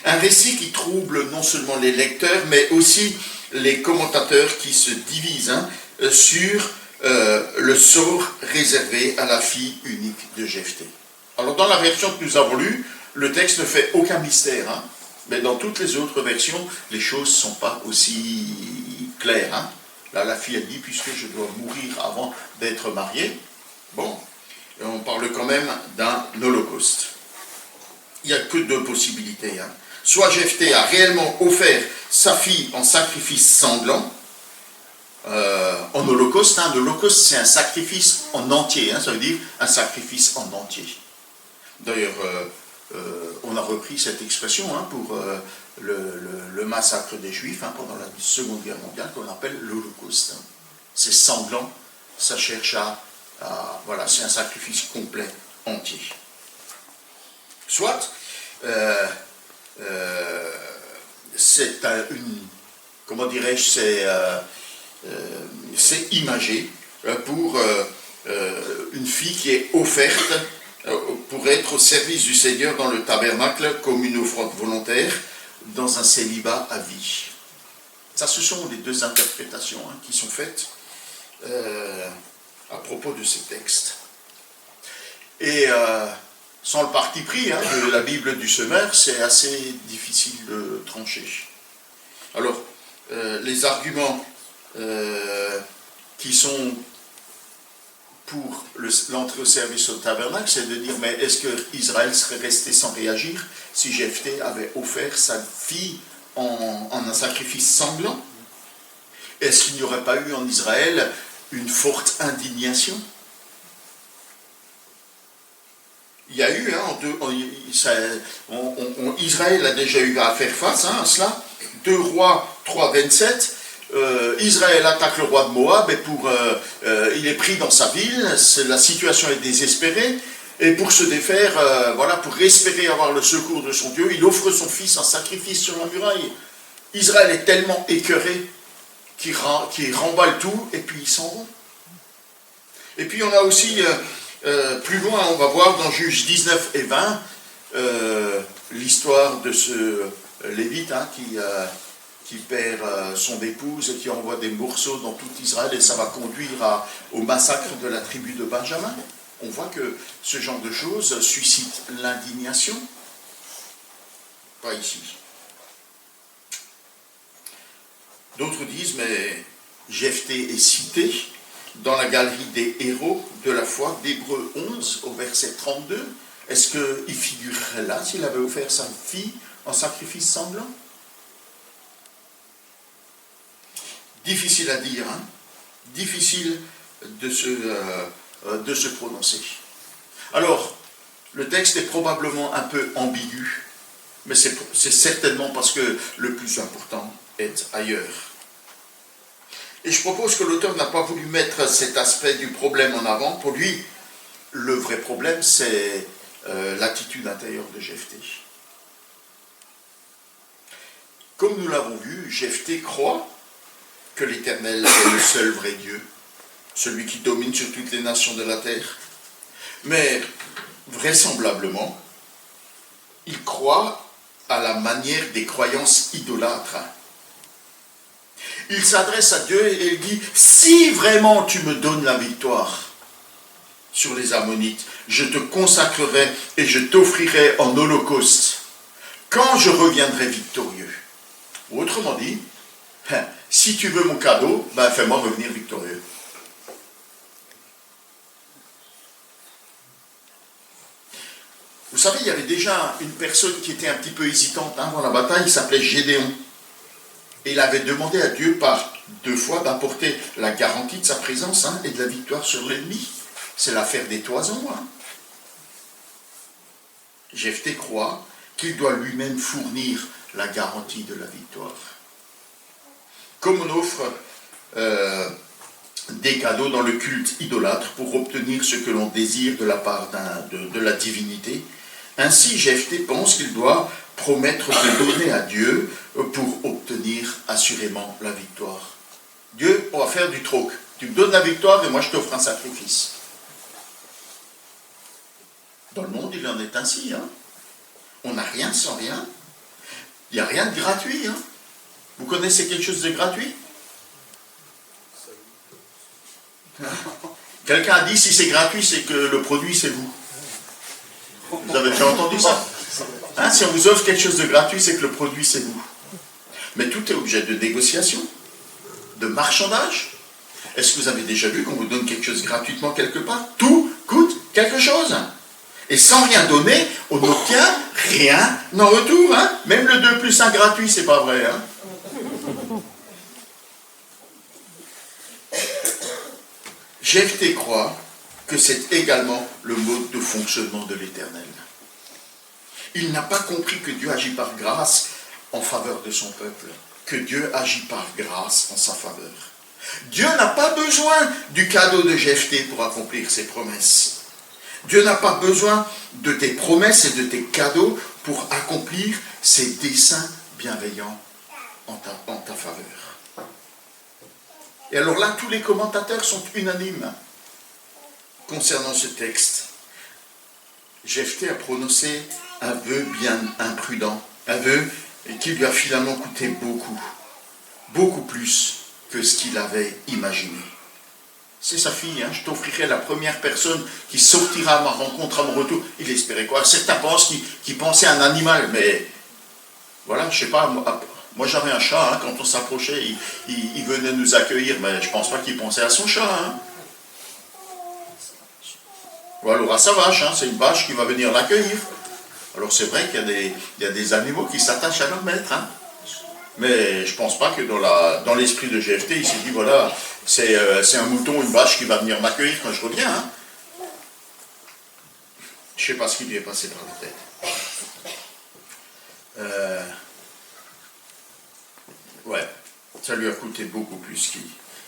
Un récit qui trouble non seulement les lecteurs, mais aussi les commentateurs qui se divisent sur le sort réservé à la fille unique de Jephthé. Alors dans la version que nous avons lue, le texte ne fait aucun mystère, mais dans toutes les autres versions, les choses ne sont pas aussi claires. Là, la fille a dit, puisque je dois mourir avant d'être mariée, bon, on parle quand même d'un holocauste. Il n'y a que 2 possibilités. Soit Jephthé a réellement offert sa fille en sacrifice sanglant, en holocauste. L'holocauste, c'est un sacrifice en entier, ça veut dire un sacrifice en entier. D'ailleurs, on a repris cette expression pour le massacre des Juifs pendant la Seconde Guerre mondiale, qu'on appelle l'holocauste. C'est sanglant, ça cherche voilà, c'est un sacrifice complet, entier. Soit, c'est comment dirais-je, c'est imagé pour une fille qui est offerte pour être au service du Seigneur dans le tabernacle comme une offrande volontaire dans un célibat à vie. Ça, ce sont les deux interprétations qui sont faites à propos de ces textes. Et sans le parti pris de la Bible du semeur, c'est assez difficile de trancher. Alors, les arguments qui sont pour l'entrée au service au tabernacle, c'est de dire, mais est-ce que Israël serait resté sans réagir si Jephthé avait offert sa fille en un sacrifice sanglant? Est-ce qu'il n'y aurait pas eu en Israël une forte indignation? Il y a eu, Israël a déjà eu à faire face à cela. 2 Rois 3, 27, Israël attaque le roi de Moab et il est pris dans sa ville, la situation est désespérée, et pour se défaire, pour espérer avoir le secours de son Dieu, il offre son fils en sacrifice sur la muraille. Israël est tellement écœuré qu'il remballe tout, et puis il s'en va. Et puis on a aussi, plus loin, on va voir dans Juges 19 et 20, l'histoire de ce Lévite qui perd son épouse et qui envoie des morceaux dans tout Israël, et ça va conduire au massacre de la tribu de Benjamin. On voit que ce genre de choses suscite l'indignation. Pas ici. D'autres disent, mais Jephthé est cité dans la galerie des héros de la foi d'Hébreux 11 au verset 32. Est-ce qu'il figurerait là s'il avait offert sa fille en sacrifice sanglant? Difficile à dire, difficile de se prononcer. Alors, le texte est probablement un peu ambigu, mais c'est certainement parce que le plus important est ailleurs. Et je propose que l'auteur n'a pas voulu mettre cet aspect du problème en avant. Pour lui, le vrai problème, c'est l'attitude intérieure de Jephthé. Comme nous l'avons vu, Jephthé croit que l'Éternel est le seul vrai Dieu, celui qui domine sur toutes les nations de la terre. Mais, vraisemblablement, il croit à la manière des croyances idolâtres. Il s'adresse à Dieu et il dit, si vraiment tu me donnes la victoire sur les Ammonites, je te consacrerai et je t'offrirai en holocauste quand je reviendrai victorieux. Autrement dit, si tu veux mon cadeau, fais-moi revenir victorieux. Vous savez, il y avait déjà une personne qui était un petit peu hésitante avant la bataille, il s'appelait Gédéon. Et il avait demandé à Dieu par 2 fois d'apporter la garantie de sa présence et de la victoire sur l'ennemi. C'est l'affaire des toisons. Jephthé croit qu'il doit lui-même fournir la garantie de la victoire. Comme on offre des cadeaux dans le culte idolâtre pour obtenir ce que l'on désire de la part de la divinité, ainsi Jephthé pense qu'il doit promettre de donner à Dieu pour obtenir assurément la victoire. Dieu, on va faire du troc. Tu me donnes la victoire et moi je t'offre un sacrifice. Dans le monde, il en est ainsi. On n'a rien sans rien. Il n'y a rien de gratuit. Vous connaissez quelque chose de gratuit? Quelqu'un a dit, si c'est gratuit, c'est que le produit, c'est vous. Vous avez déjà entendu ça? Si on vous offre quelque chose de gratuit, c'est que le produit, c'est vous. Mais tout est objet de négociation, de marchandage. Est-ce que vous avez déjà vu qu'on vous donne quelque chose gratuitement quelque part? Tout coûte quelque chose. Et sans rien donner, on n'obtient rien en retour. Même le 2 plus 1 gratuit, c'est pas vrai. Jephthé croit que c'est également le mode de fonctionnement de l'Éternel. Il n'a pas compris que Dieu agit par grâce en faveur de son peuple, que Dieu agit par grâce en sa faveur. Dieu n'a pas besoin du cadeau de Jephthé pour accomplir ses promesses. Dieu n'a pas besoin de tes promesses et de tes cadeaux pour accomplir ses desseins bienveillants en ta faveur. Et alors là, tous les commentateurs sont unanimes concernant ce texte. Jephthé a prononcé un vœu bien imprudent, un vœu qui lui a finalement coûté beaucoup, beaucoup plus que ce qu'il avait imaginé. C'est sa fille, hein, je t'offrirai la première personne qui sortira à ma rencontre, à mon retour. Il espérait quoi? Certains pensent qu'il pensait à un animal, mais voilà, je sais pas, moi j'avais un chat, hein, quand on s'approchait, il venait nous accueillir, mais je pense pas qu'il pensait à son chat. Hein. Ou alors à sa vache, hein, c'est une vache qui va venir l'accueillir. Alors c'est vrai qu'il y a des animaux qui s'attachent à leur maître, hein. Mais je ne pense pas que dans l'esprit de Jephthé, il s'est dit, voilà, c'est un mouton, une vache qui va venir m'accueillir quand je reviens. Hein. Je ne sais pas ce qui lui est passé par la tête. Ouais, ça lui a coûté beaucoup plus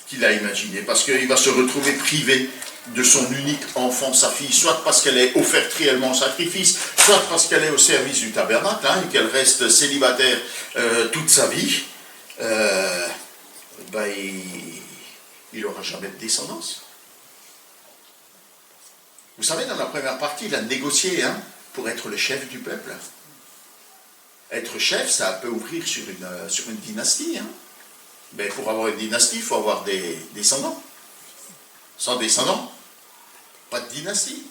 qu'il a imaginé, parce qu'il va se retrouver privé de son unique enfant, sa fille, soit parce qu'elle est offerte réellement en sacrifice, soit parce qu'elle est au service du tabernacle, hein, et qu'elle reste célibataire toute sa vie, il n'aura jamais de descendance. Vous savez, dans la première partie, il a négocié pour être le chef du peuple. Être chef, ça peut ouvrir sur une dynastie. Hein. Mais pour avoir une dynastie, il faut avoir des descendants. Sans descendants, pas de dynastie.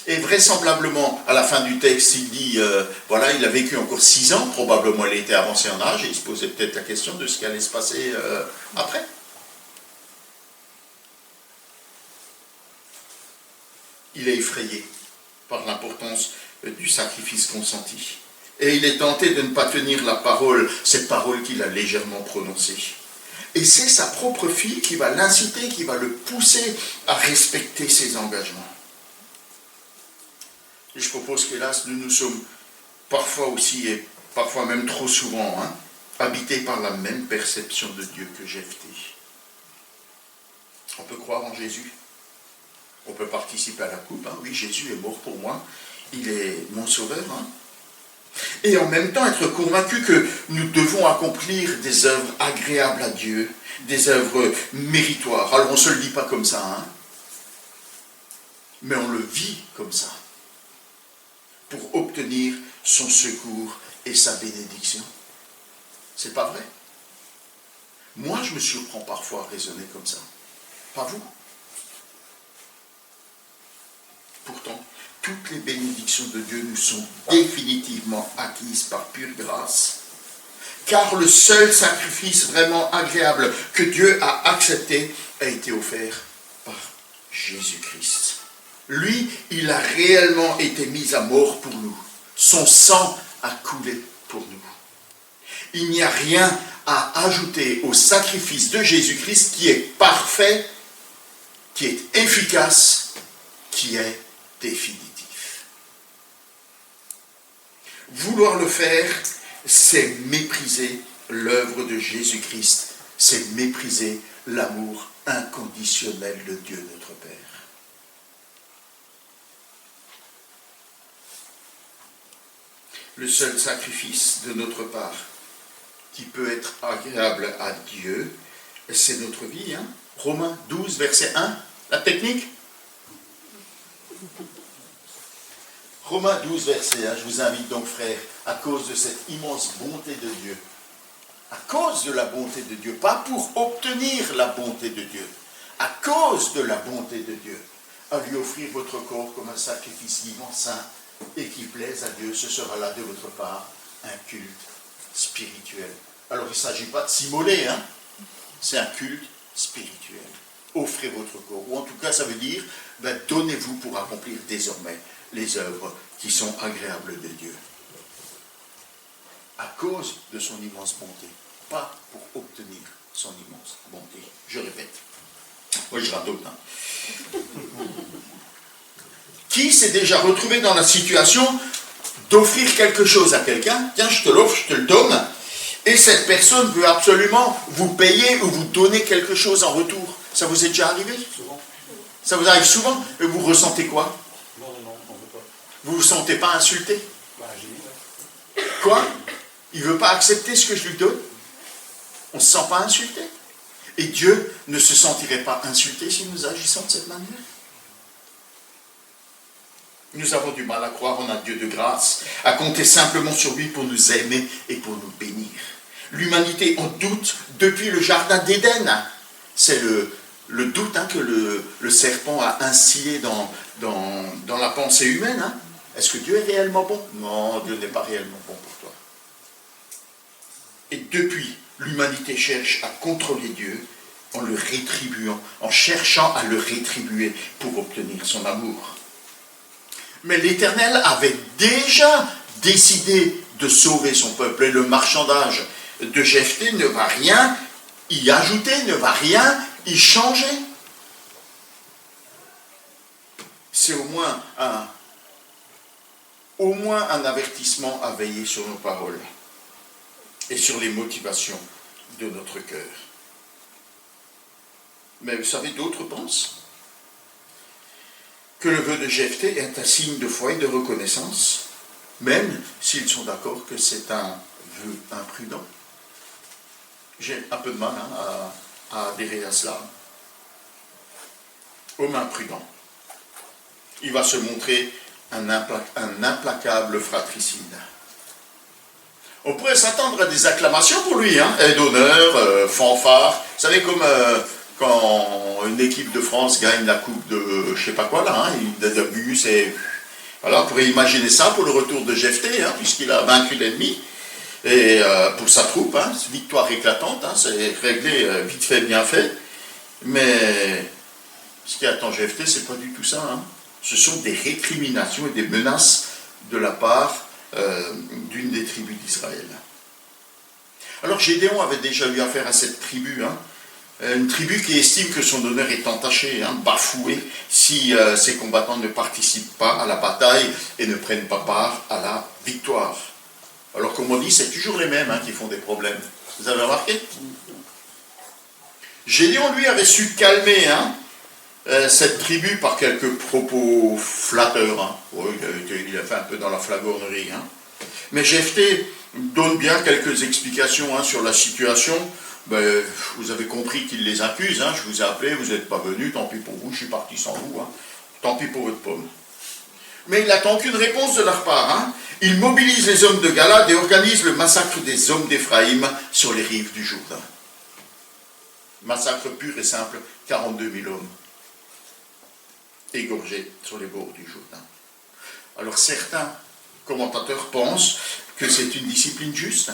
Et vraisemblablement, à la fin du texte, il dit, voilà, il a vécu encore 6 ans, probablement il était avancé en âge, et il se posait peut-être la question de ce qui allait se passer après. Il est effrayé par l'importance du sacrifice consenti. Et il est tenté de ne pas tenir la parole, cette parole qu'il a légèrement prononcée. Et c'est sa propre fille qui va l'inciter, qui va le pousser à respecter ses engagements. Et je propose qu'hélas, nous sommes parfois aussi, et parfois même trop souvent, habités par la même perception de Dieu que Jephthé. On peut croire en Jésus. On peut participer à la coupe. Oui, Jésus est mort pour moi. Il est mon sauveur. Et en même temps être convaincu que nous devons accomplir des œuvres agréables à Dieu, des œuvres méritoires. Alors on ne se le dit pas comme ça, mais on le vit comme ça, pour obtenir son secours et sa bénédiction. C'est pas vrai? Moi, je me surprends parfois à raisonner comme ça. Pas vous? Pourtant, toutes les bénédictions de Dieu nous sont définitivement acquises par pure grâce. Car le seul sacrifice vraiment agréable que Dieu a accepté a été offert par Jésus-Christ. Lui, il a réellement été mis à mort pour nous. Son sang a coulé pour nous. Il n'y a rien à ajouter au sacrifice de Jésus-Christ qui est parfait, qui est efficace, qui est définitif. Vouloir le faire, c'est mépriser l'œuvre de Jésus-Christ, c'est mépriser l'amour inconditionnel de Dieu notre Père. Le seul sacrifice de notre part qui peut être agréable à Dieu, c'est notre vie. Romains 12, verset 1, la technique. Romains 12, verset 1, je vous invite donc, frères, à cause de cette immense bonté de Dieu, à cause de la bonté de Dieu, pas pour obtenir la bonté de Dieu, à cause de la bonté de Dieu, à lui offrir votre corps comme un sacrifice vivant, saint, et qui plaise à Dieu, ce sera là de votre part un culte spirituel. Alors il ne s'agit pas de s'immoler, c'est un culte spirituel. Offrez votre corps, ou en tout cas ça veut dire, donnez-vous pour accomplir désormais les œuvres qui sont agréables de Dieu. À cause de son immense bonté, pas pour obtenir son immense bonté. Je répète. Moi je radote. Qui s'est déjà retrouvé dans la situation d'offrir quelque chose à quelqu'un? Tiens, je te l'offre, je te le donne. Et cette personne veut absolument vous payer ou vous donner quelque chose en retour. Ça vous est déjà arrivé? Souvent. Ça vous arrive souvent? Et vous ressentez quoi? Non, on ne veut pas. Vous ne vous sentez pas insulté? J'ai dit, Quoi? Il ne veut pas accepter ce que je lui donne? On ne se sent pas insulté? Et Dieu ne se sentirait pas insulté si nous agissons de cette manière? Nous avons du mal à croire en un Dieu de grâce, à compter simplement sur lui pour nous aimer et pour nous bénir. L'humanité en doute depuis le jardin d'Éden. C'est le doute que le serpent a instillé dans la pensée humaine. Est-ce que Dieu est réellement bon? Non, Dieu n'est pas réellement bon pour toi. Et depuis, l'humanité cherche à contrôler Dieu en le rétribuant, en cherchant à le rétribuer pour obtenir son amour. Mais l'Éternel avait déjà décidé de sauver son peuple et le marchandage de Jephthé ne va rien y ajouter, ne va rien y changer. C'est au moins un avertissement à veiller sur nos paroles et sur les motivations de notre cœur. Mais vous savez, d'autres pensent que le vœu de Jephthé est un signe de foi et de reconnaissance, même s'ils sont d'accord que c'est un vœu imprudent. J'ai un peu de mal à adhérer à cela. Homme imprudent. Il va se montrer un implacable fratricide. On pourrait s'attendre à des acclamations pour lui, aide d'honneur, fanfare. Vous savez, comme quand une équipe de France gagne la coupe de je sais pas quoi là, de bus et voilà, on pourrait imaginer ça pour le retour de Jephthé, puisqu'il a vaincu l'ennemi. Et pour sa troupe, victoire éclatante, c'est réglé vite fait, bien fait. Mais ce qui attend Jephthé, c'est pas du tout ça. Ce sont des récriminations et des menaces de la part d'une des tribus d'Israël. Alors Gédéon avait déjà eu affaire à cette tribu, une tribu qui estime que son honneur est entaché, bafoué, si ses combattants ne participent pas à la bataille et ne prennent pas part à la victoire. Alors comme on dit, c'est toujours les mêmes qui font des problèmes. Vous avez remarqué? Gédéon, lui, avait su calmer cette tribu par quelques propos flatteurs. Il a fait un peu dans la flagornerie. Mais Jephthé donne bien quelques explications sur la situation. Vous avez compris qu'il les accuse. Je vous ai appelé, vous n'êtes pas venu, tant pis pour vous, je suis parti sans vous. Tant pis pour votre pomme. Mais il n'attend qu'une réponse de leur part. Il mobilise les hommes de Galade et organise le massacre des hommes d'Éphraïm sur les rives du Jourdain. Massacre pur et simple, 42 000 hommes égorgés sur les bords du Jourdain. Alors certains commentateurs pensent que c'est une discipline juste.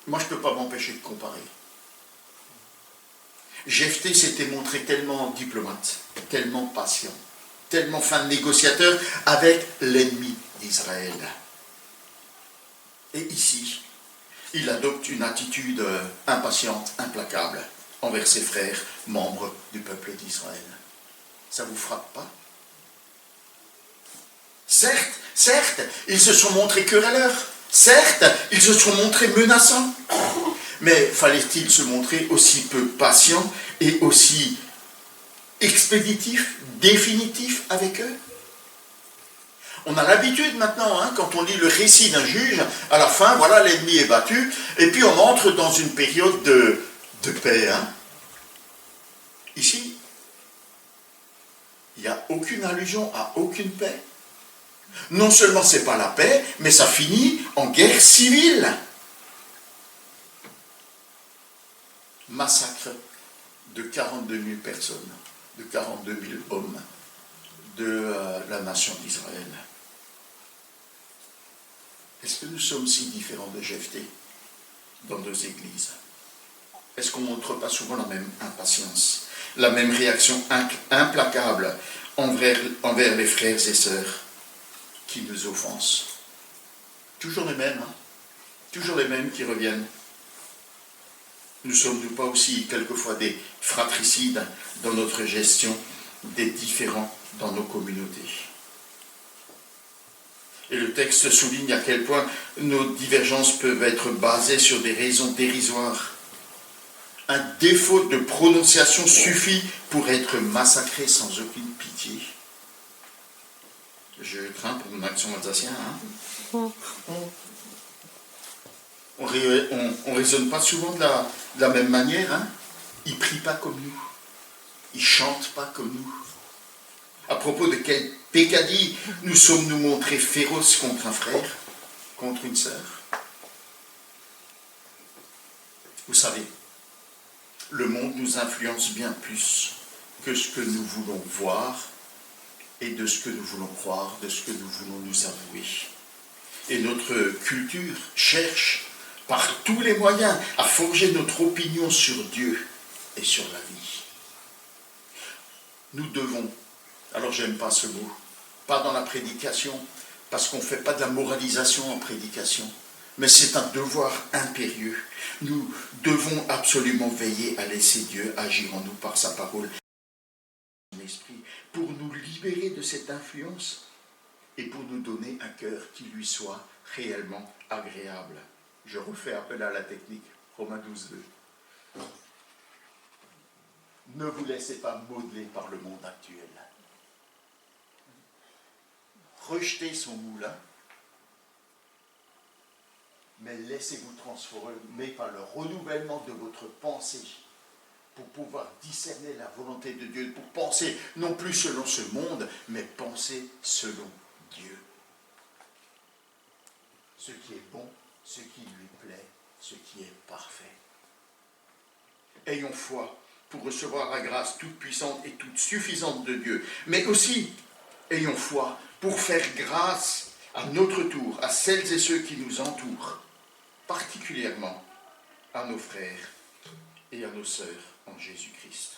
Moi, je ne peux pas m'empêcher de comparer. Jephthé s'était montré tellement diplomate, tellement patient, tellement fin négociateur avec l'ennemi d'Israël. Et ici, il adopte une attitude impatiente, implacable envers ses frères, membres du peuple d'Israël. Ça ne vous frappe pas? Certes, ils se sont montrés querelleurs. Certes, ils se sont montrés menaçants. Mais fallait-il se montrer aussi peu patient et aussi expéditif, définitif avec eux? On a l'habitude maintenant, quand on lit le récit d'un juge, à la fin, voilà, l'ennemi est battu, et puis on entre dans une période de paix. Ici, il n'y a aucune allusion à aucune paix. Non seulement c'est pas la paix, mais ça finit en guerre civile. Massacre de 42 000 personnes, de 42 000 hommes de la nation d'Israël. Est-ce que nous sommes si différents de Jephthé dans nos églises? Est-ce qu'on ne montre pas souvent la même impatience, la même réaction implacable envers les frères et sœurs qui nous offensent? Toujours les mêmes, toujours les mêmes qui reviennent. Ne sommes-nous pas aussi quelquefois des fratricides dans notre gestion des différends dans nos communautés? Et le texte souligne à quel point nos divergences peuvent être basées sur des raisons dérisoires. Un défaut de prononciation suffit pour être massacré sans aucune pitié. Je crains pour mon accent alsacien. On ne raisonne pas souvent de la même manière. Ils ne prient pas comme nous. ils ne chantent pas comme nous. À propos de quel pécadille nous sommes-nous montrés féroces contre un frère, contre une sœur? Vous savez, le monde nous influence bien plus que ce que nous voulons voir et de ce que nous voulons croire, de ce que nous voulons nous avouer. Et notre culture cherche par tous les moyens à forger notre opinion sur Dieu et sur la vie. Nous devons, alors j'aime pas ce mot, pas dans la prédication, parce qu'on ne fait pas de la moralisation en prédication, mais c'est un devoir impérieux. Nous devons absolument veiller à laisser Dieu agir en nous par sa parole, son esprit, pour nous libérer de cette influence et pour nous donner un cœur qui lui soit réellement agréable. Je refais appel à la technique, Romains 12:2. Ne vous laissez pas modeler par le monde actuel. Rejetez son moulin, mais laissez-vous transformer par le renouvellement de votre pensée pour pouvoir discerner la volonté de Dieu, pour penser non plus selon ce monde, mais penser selon Dieu. Ce qui est bon, ce qui lui plaît, ce qui est parfait. Ayons foi pour recevoir la grâce toute puissante et toute suffisante de Dieu, mais aussi ayons foi pour faire grâce à notre tour à celles et ceux qui nous entourent, particulièrement à nos frères et à nos sœurs en Jésus-Christ.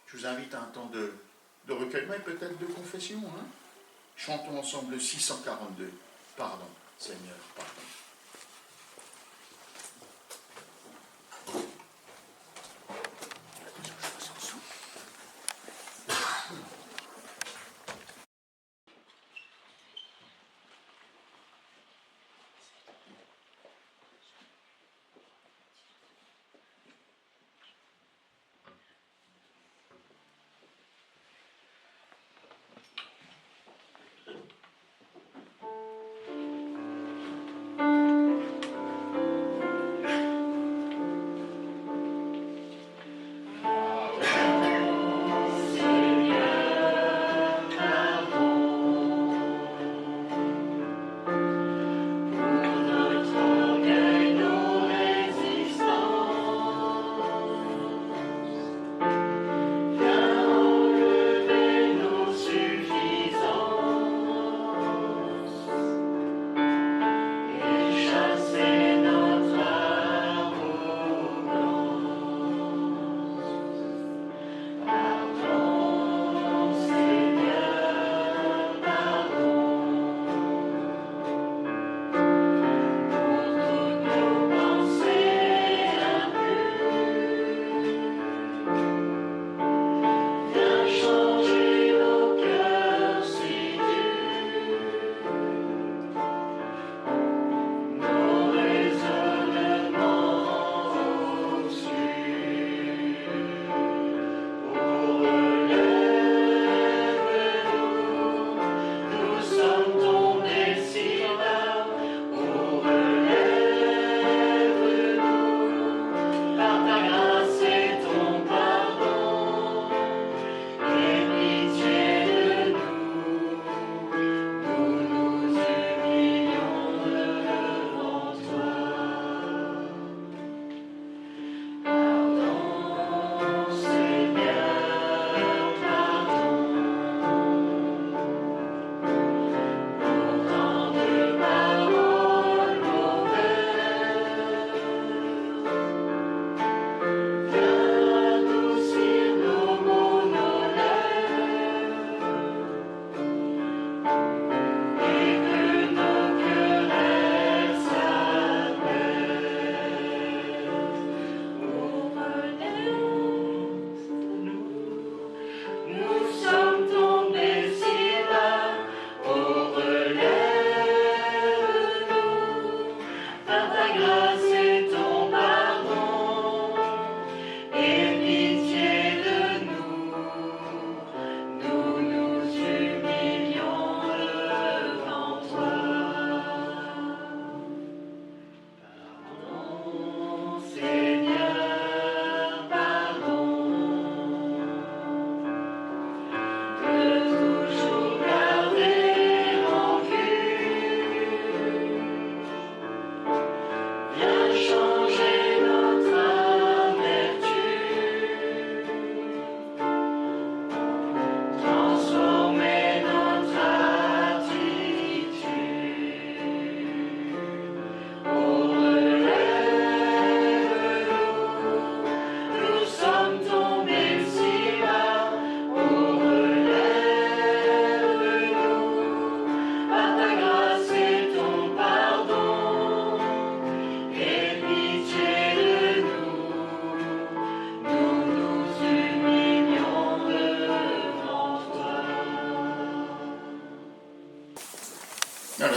Je vous invite à un temps de recueillement et peut-être de confession. Chantons ensemble le 642. Pardon, Seigneur, pardon.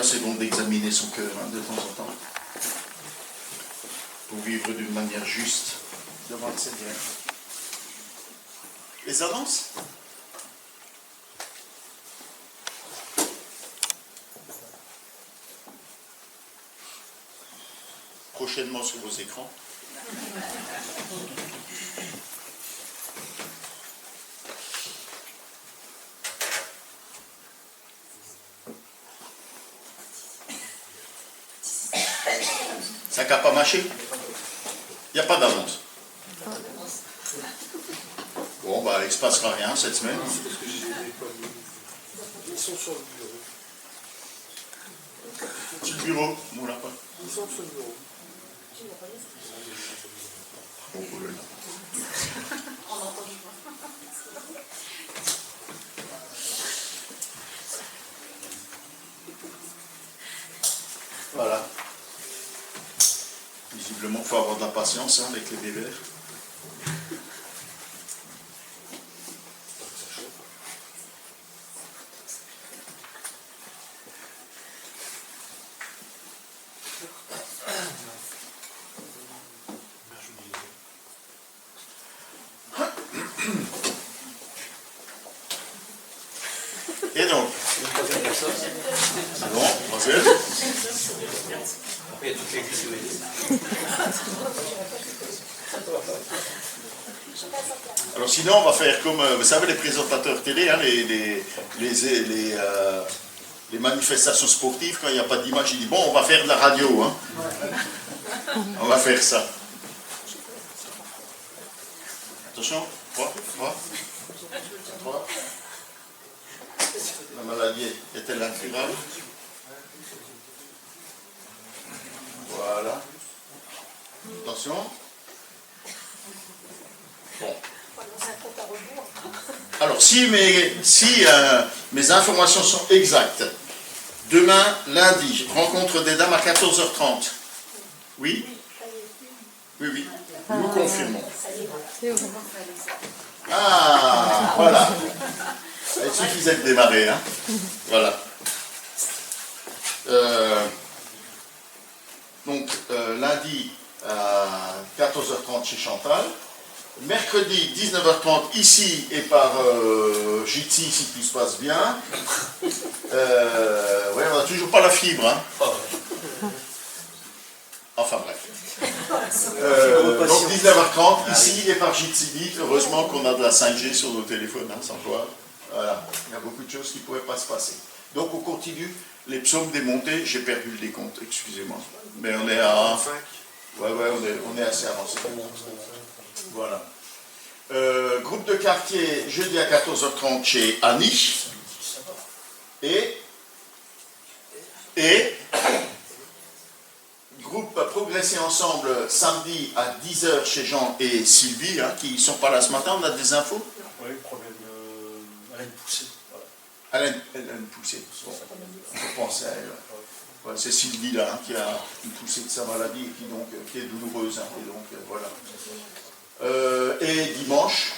c'est bon d'examiner son cœur de temps en temps pour vivre d'une manière juste devant le Seigneur. Les annonces? Prochainement sur vos écrans. Ça n'a pas marché? Il n'y a pas d'annonce. Bon, bah, il ne se passera rien cette semaine. Ils sont sur le bureau. Sur le bureau, on l'a pas. Ils sont sur le bureau. Bon, vous le- Voilà. Visiblement, il faut avoir de la patience avec les bébés. Et donc, Une troisième personne. c'est bon, troisième. Il y a toute l'église qui va aider. Alors sinon, on va faire comme, vous savez, les présentateurs télé, hein, les manifestations sportives, quand il n'y a pas d'image, ils disent, bon, on va faire de la radio. Hein. On va faire ça. Attention, 3. La maladie est-elle incurable? Voilà. Attention. Bon. Alors, si mes informations sont exactes, demain, lundi, rencontre des dames à 14h30. Oui? Oui. Nous confirmons. Ah, voilà. Il suffisait de démarrer, hein. Voilà. Donc, lundi à 14h30 chez Chantal. Mercredi, 19h30 ici et par Jitsi, si tout se passe bien. Ouais, on n'a toujours pas la fibre, hein. Enfin bref. Donc 19h30 ici et par Jitsi. Heureusement qu'on a de la 5G sur nos téléphones, hein, sans quoi. Voilà, il y a beaucoup de choses qui ne pourraient pas se passer. Donc on continue. Les psaumes démontés, j'ai perdu le décompte, excusez-moi. Mais on est à... Ouais, on est assez avancé. Voilà. Groupe de quartier, jeudi à 14h30 chez Annie. Et groupe Progresser Ensemble, samedi à 10h chez Jean et Sylvie, hein, qui ne sont pas là ce matin. On a des infos? Oui, problème Alain Poussé. Alain Poussé. Bon, je pensais à elle. Ouais, c'est Sylvie là, hein, qui a une poussée de sa maladie et qui est douloureuse. Hein, et donc, voilà. Et dimanche,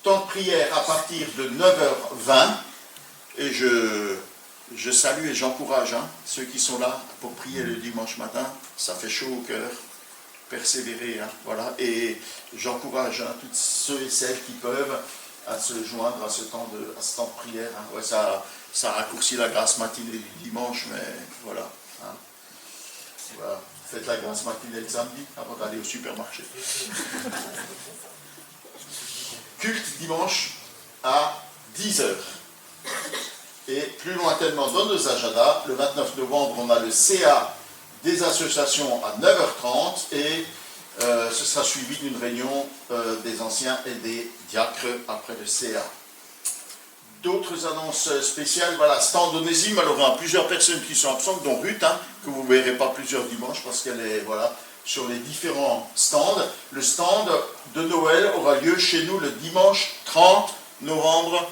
temps de prière à partir de 9h20. Et je salue et j'encourage ceux qui sont là pour prier le dimanche matin. Ça fait chaud au cœur. Persévérer. Hein, voilà. Et j'encourage tous ceux et celles qui peuvent à se joindre à ce temps de prière. Hein. Ouais, ça raccourcit la grâce matinée du dimanche, mais voilà. Hein. Voilà. Faites la grâce matinée le samedi avant d'aller au supermarché. Culte dimanche à 10h. Et plus lointainement dans nos agendas, le 29 novembre, on a le CA des associations à 9h30 et ce sera suivi d'une réunion des anciens et des diacres après le CA. D'autres annonces spéciales, voilà, stand Onésime, alors il y a plusieurs personnes qui sont absentes, dont Ruth, hein, que vous ne verrez pas plusieurs dimanches parce qu'elle est voilà, sur les différents stands. Le stand de Noël aura lieu chez nous le dimanche 30 novembre,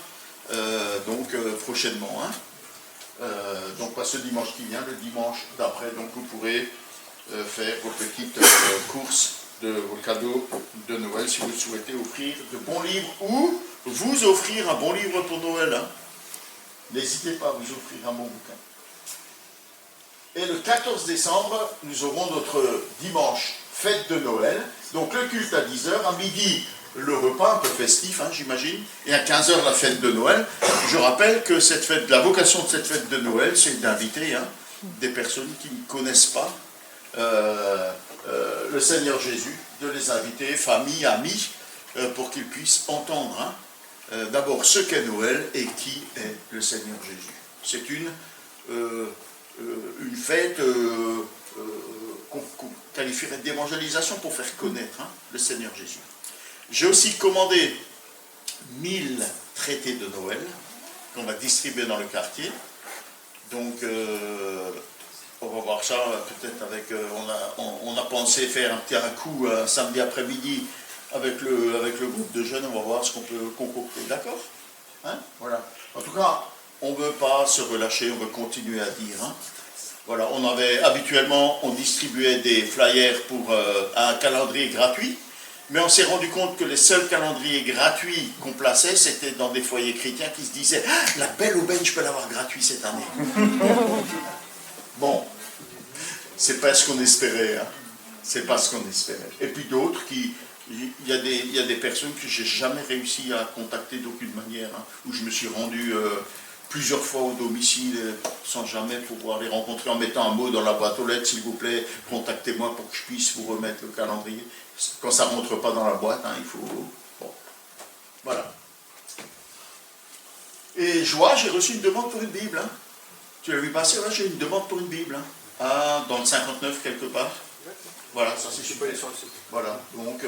prochainement. Hein. Donc pas ce dimanche qui vient, le dimanche d'après, donc vous pourrez faire vos petites courses de vos cadeaux de Noël si vous souhaitez offrir de bons livres ou vous offrir un bon livre pour Noël. Hein. N'hésitez pas à vous offrir un bon bouquin. Et le 14 décembre, nous aurons notre dimanche fête de Noël. Donc le culte à 10h, à midi, le repas un peu festif, hein, j'imagine, et à 15h, la fête de Noël. Je rappelle que cette fête, la vocation de cette fête de Noël, c'est d'inviter des personnes qui ne connaissent pas le Seigneur Jésus, de les inviter, famille, amis, pour qu'ils puissent entendre d'abord ce qu'est Noël et qui est le Seigneur Jésus. C'est une fête qu'on qualifierait d'évangélisation pour faire connaître le Seigneur Jésus. J'ai aussi commandé 1000 traités de Noël qu'on va distribuer dans le quartier. Donc, on va voir ça peut-être avec... on a pensé faire un coup samedi après-midi avec le groupe de jeunes. On va voir ce qu'on peut concocter. D'accord, voilà. En tout cas, on ne veut pas se relâcher, on veut continuer à dire. Voilà, habituellement, on distribuait des flyers pour un calendrier gratuit. Mais on s'est rendu compte que les seuls calendriers gratuits qu'on plaçait, c'était dans des foyers chrétiens qui se disaient « Ah, la belle aubaine, je peux l'avoir gratuit cette année. » Bon, c'est pas ce qu'on espérait. C'est pas ce qu'on espérait. Et puis d'autres il y a des personnes que j'ai jamais réussi à contacter d'aucune manière, où je me suis rendu plusieurs fois au domicile sans jamais pouvoir les rencontrer en mettant un mot dans la boîte aux lettres, s'il vous plaît, contactez-moi pour que je puisse vous remettre le calendrier. Quand ça ne rentre pas dans la boîte, il faut... Bon, voilà. Et Joie, j'ai reçu une demande pour une Bible. Tu l'as vu passer, là, j'ai une demande pour une Bible. Dans le 59, quelque part. Voilà, ça c'est super. Voilà, donc,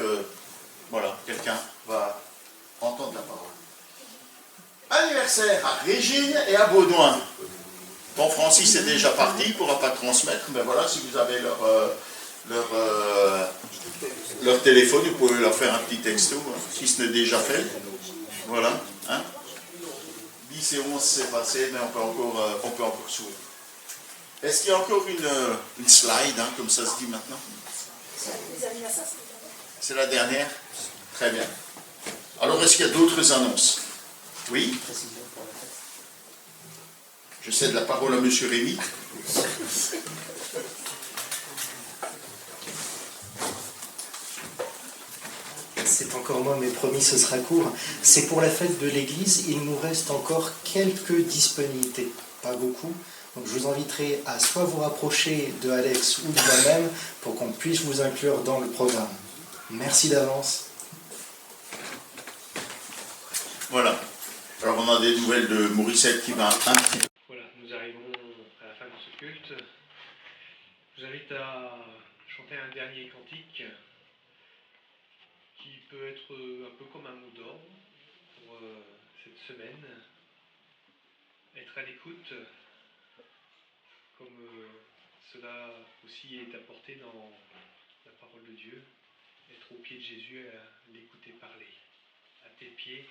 voilà, quelqu'un va entendre la parole. Anniversaire à Régine et à Baudouin. Bon, Francis est déjà parti, il ne pourra pas transmettre, mais voilà, si vous avez leur téléphone, vous pouvez leur faire un petit texto, si ce n'est déjà fait. Voilà. 10 et 11 c'est passé, mais on peut encore s'ouvrir. Est-ce qu'il y a encore une slide, comme ça se dit maintenant? C'est la dernière? Très bien. Alors, est-ce qu'il y a d'autres annonces? Oui? Je cède la parole à M. Rémy. C'est encore moi, mais promis, ce sera court. C'est pour la fête de l'église, il nous reste encore quelques disponibilités. Pas beaucoup. Donc je vous inviterai à soit vous rapprocher de Alex ou de moi-même pour qu'on puisse vous inclure dans le programme. Merci d'avance. Voilà. Alors on a des nouvelles de Morissette qui va un petit peu. Voilà, nous arrivons à la fin de ce culte. Je vous invite à chanter un dernier cantique qui peut être un peu comme un mot d'ordre pour cette semaine. Être à l'écoute, comme cela aussi est apporté dans la parole de Dieu. Être au pied de Jésus, à l'écouter parler. À tes pieds,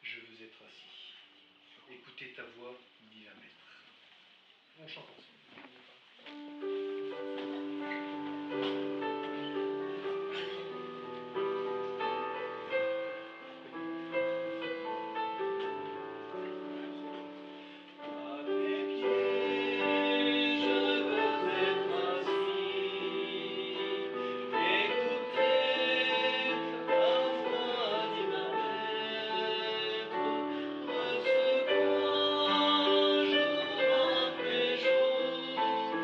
je veux être assis. Écoutez ta voix, dit la maître. On chante ensemble. Jour après jour,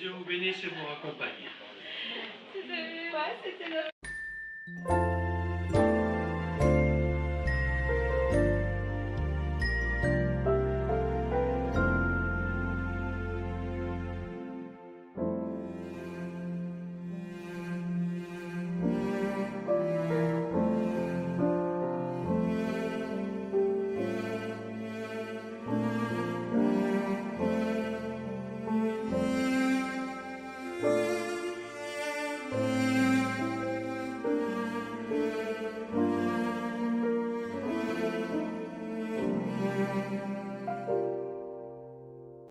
Dieu vous bénisse et vous raccompagne. C'était notre...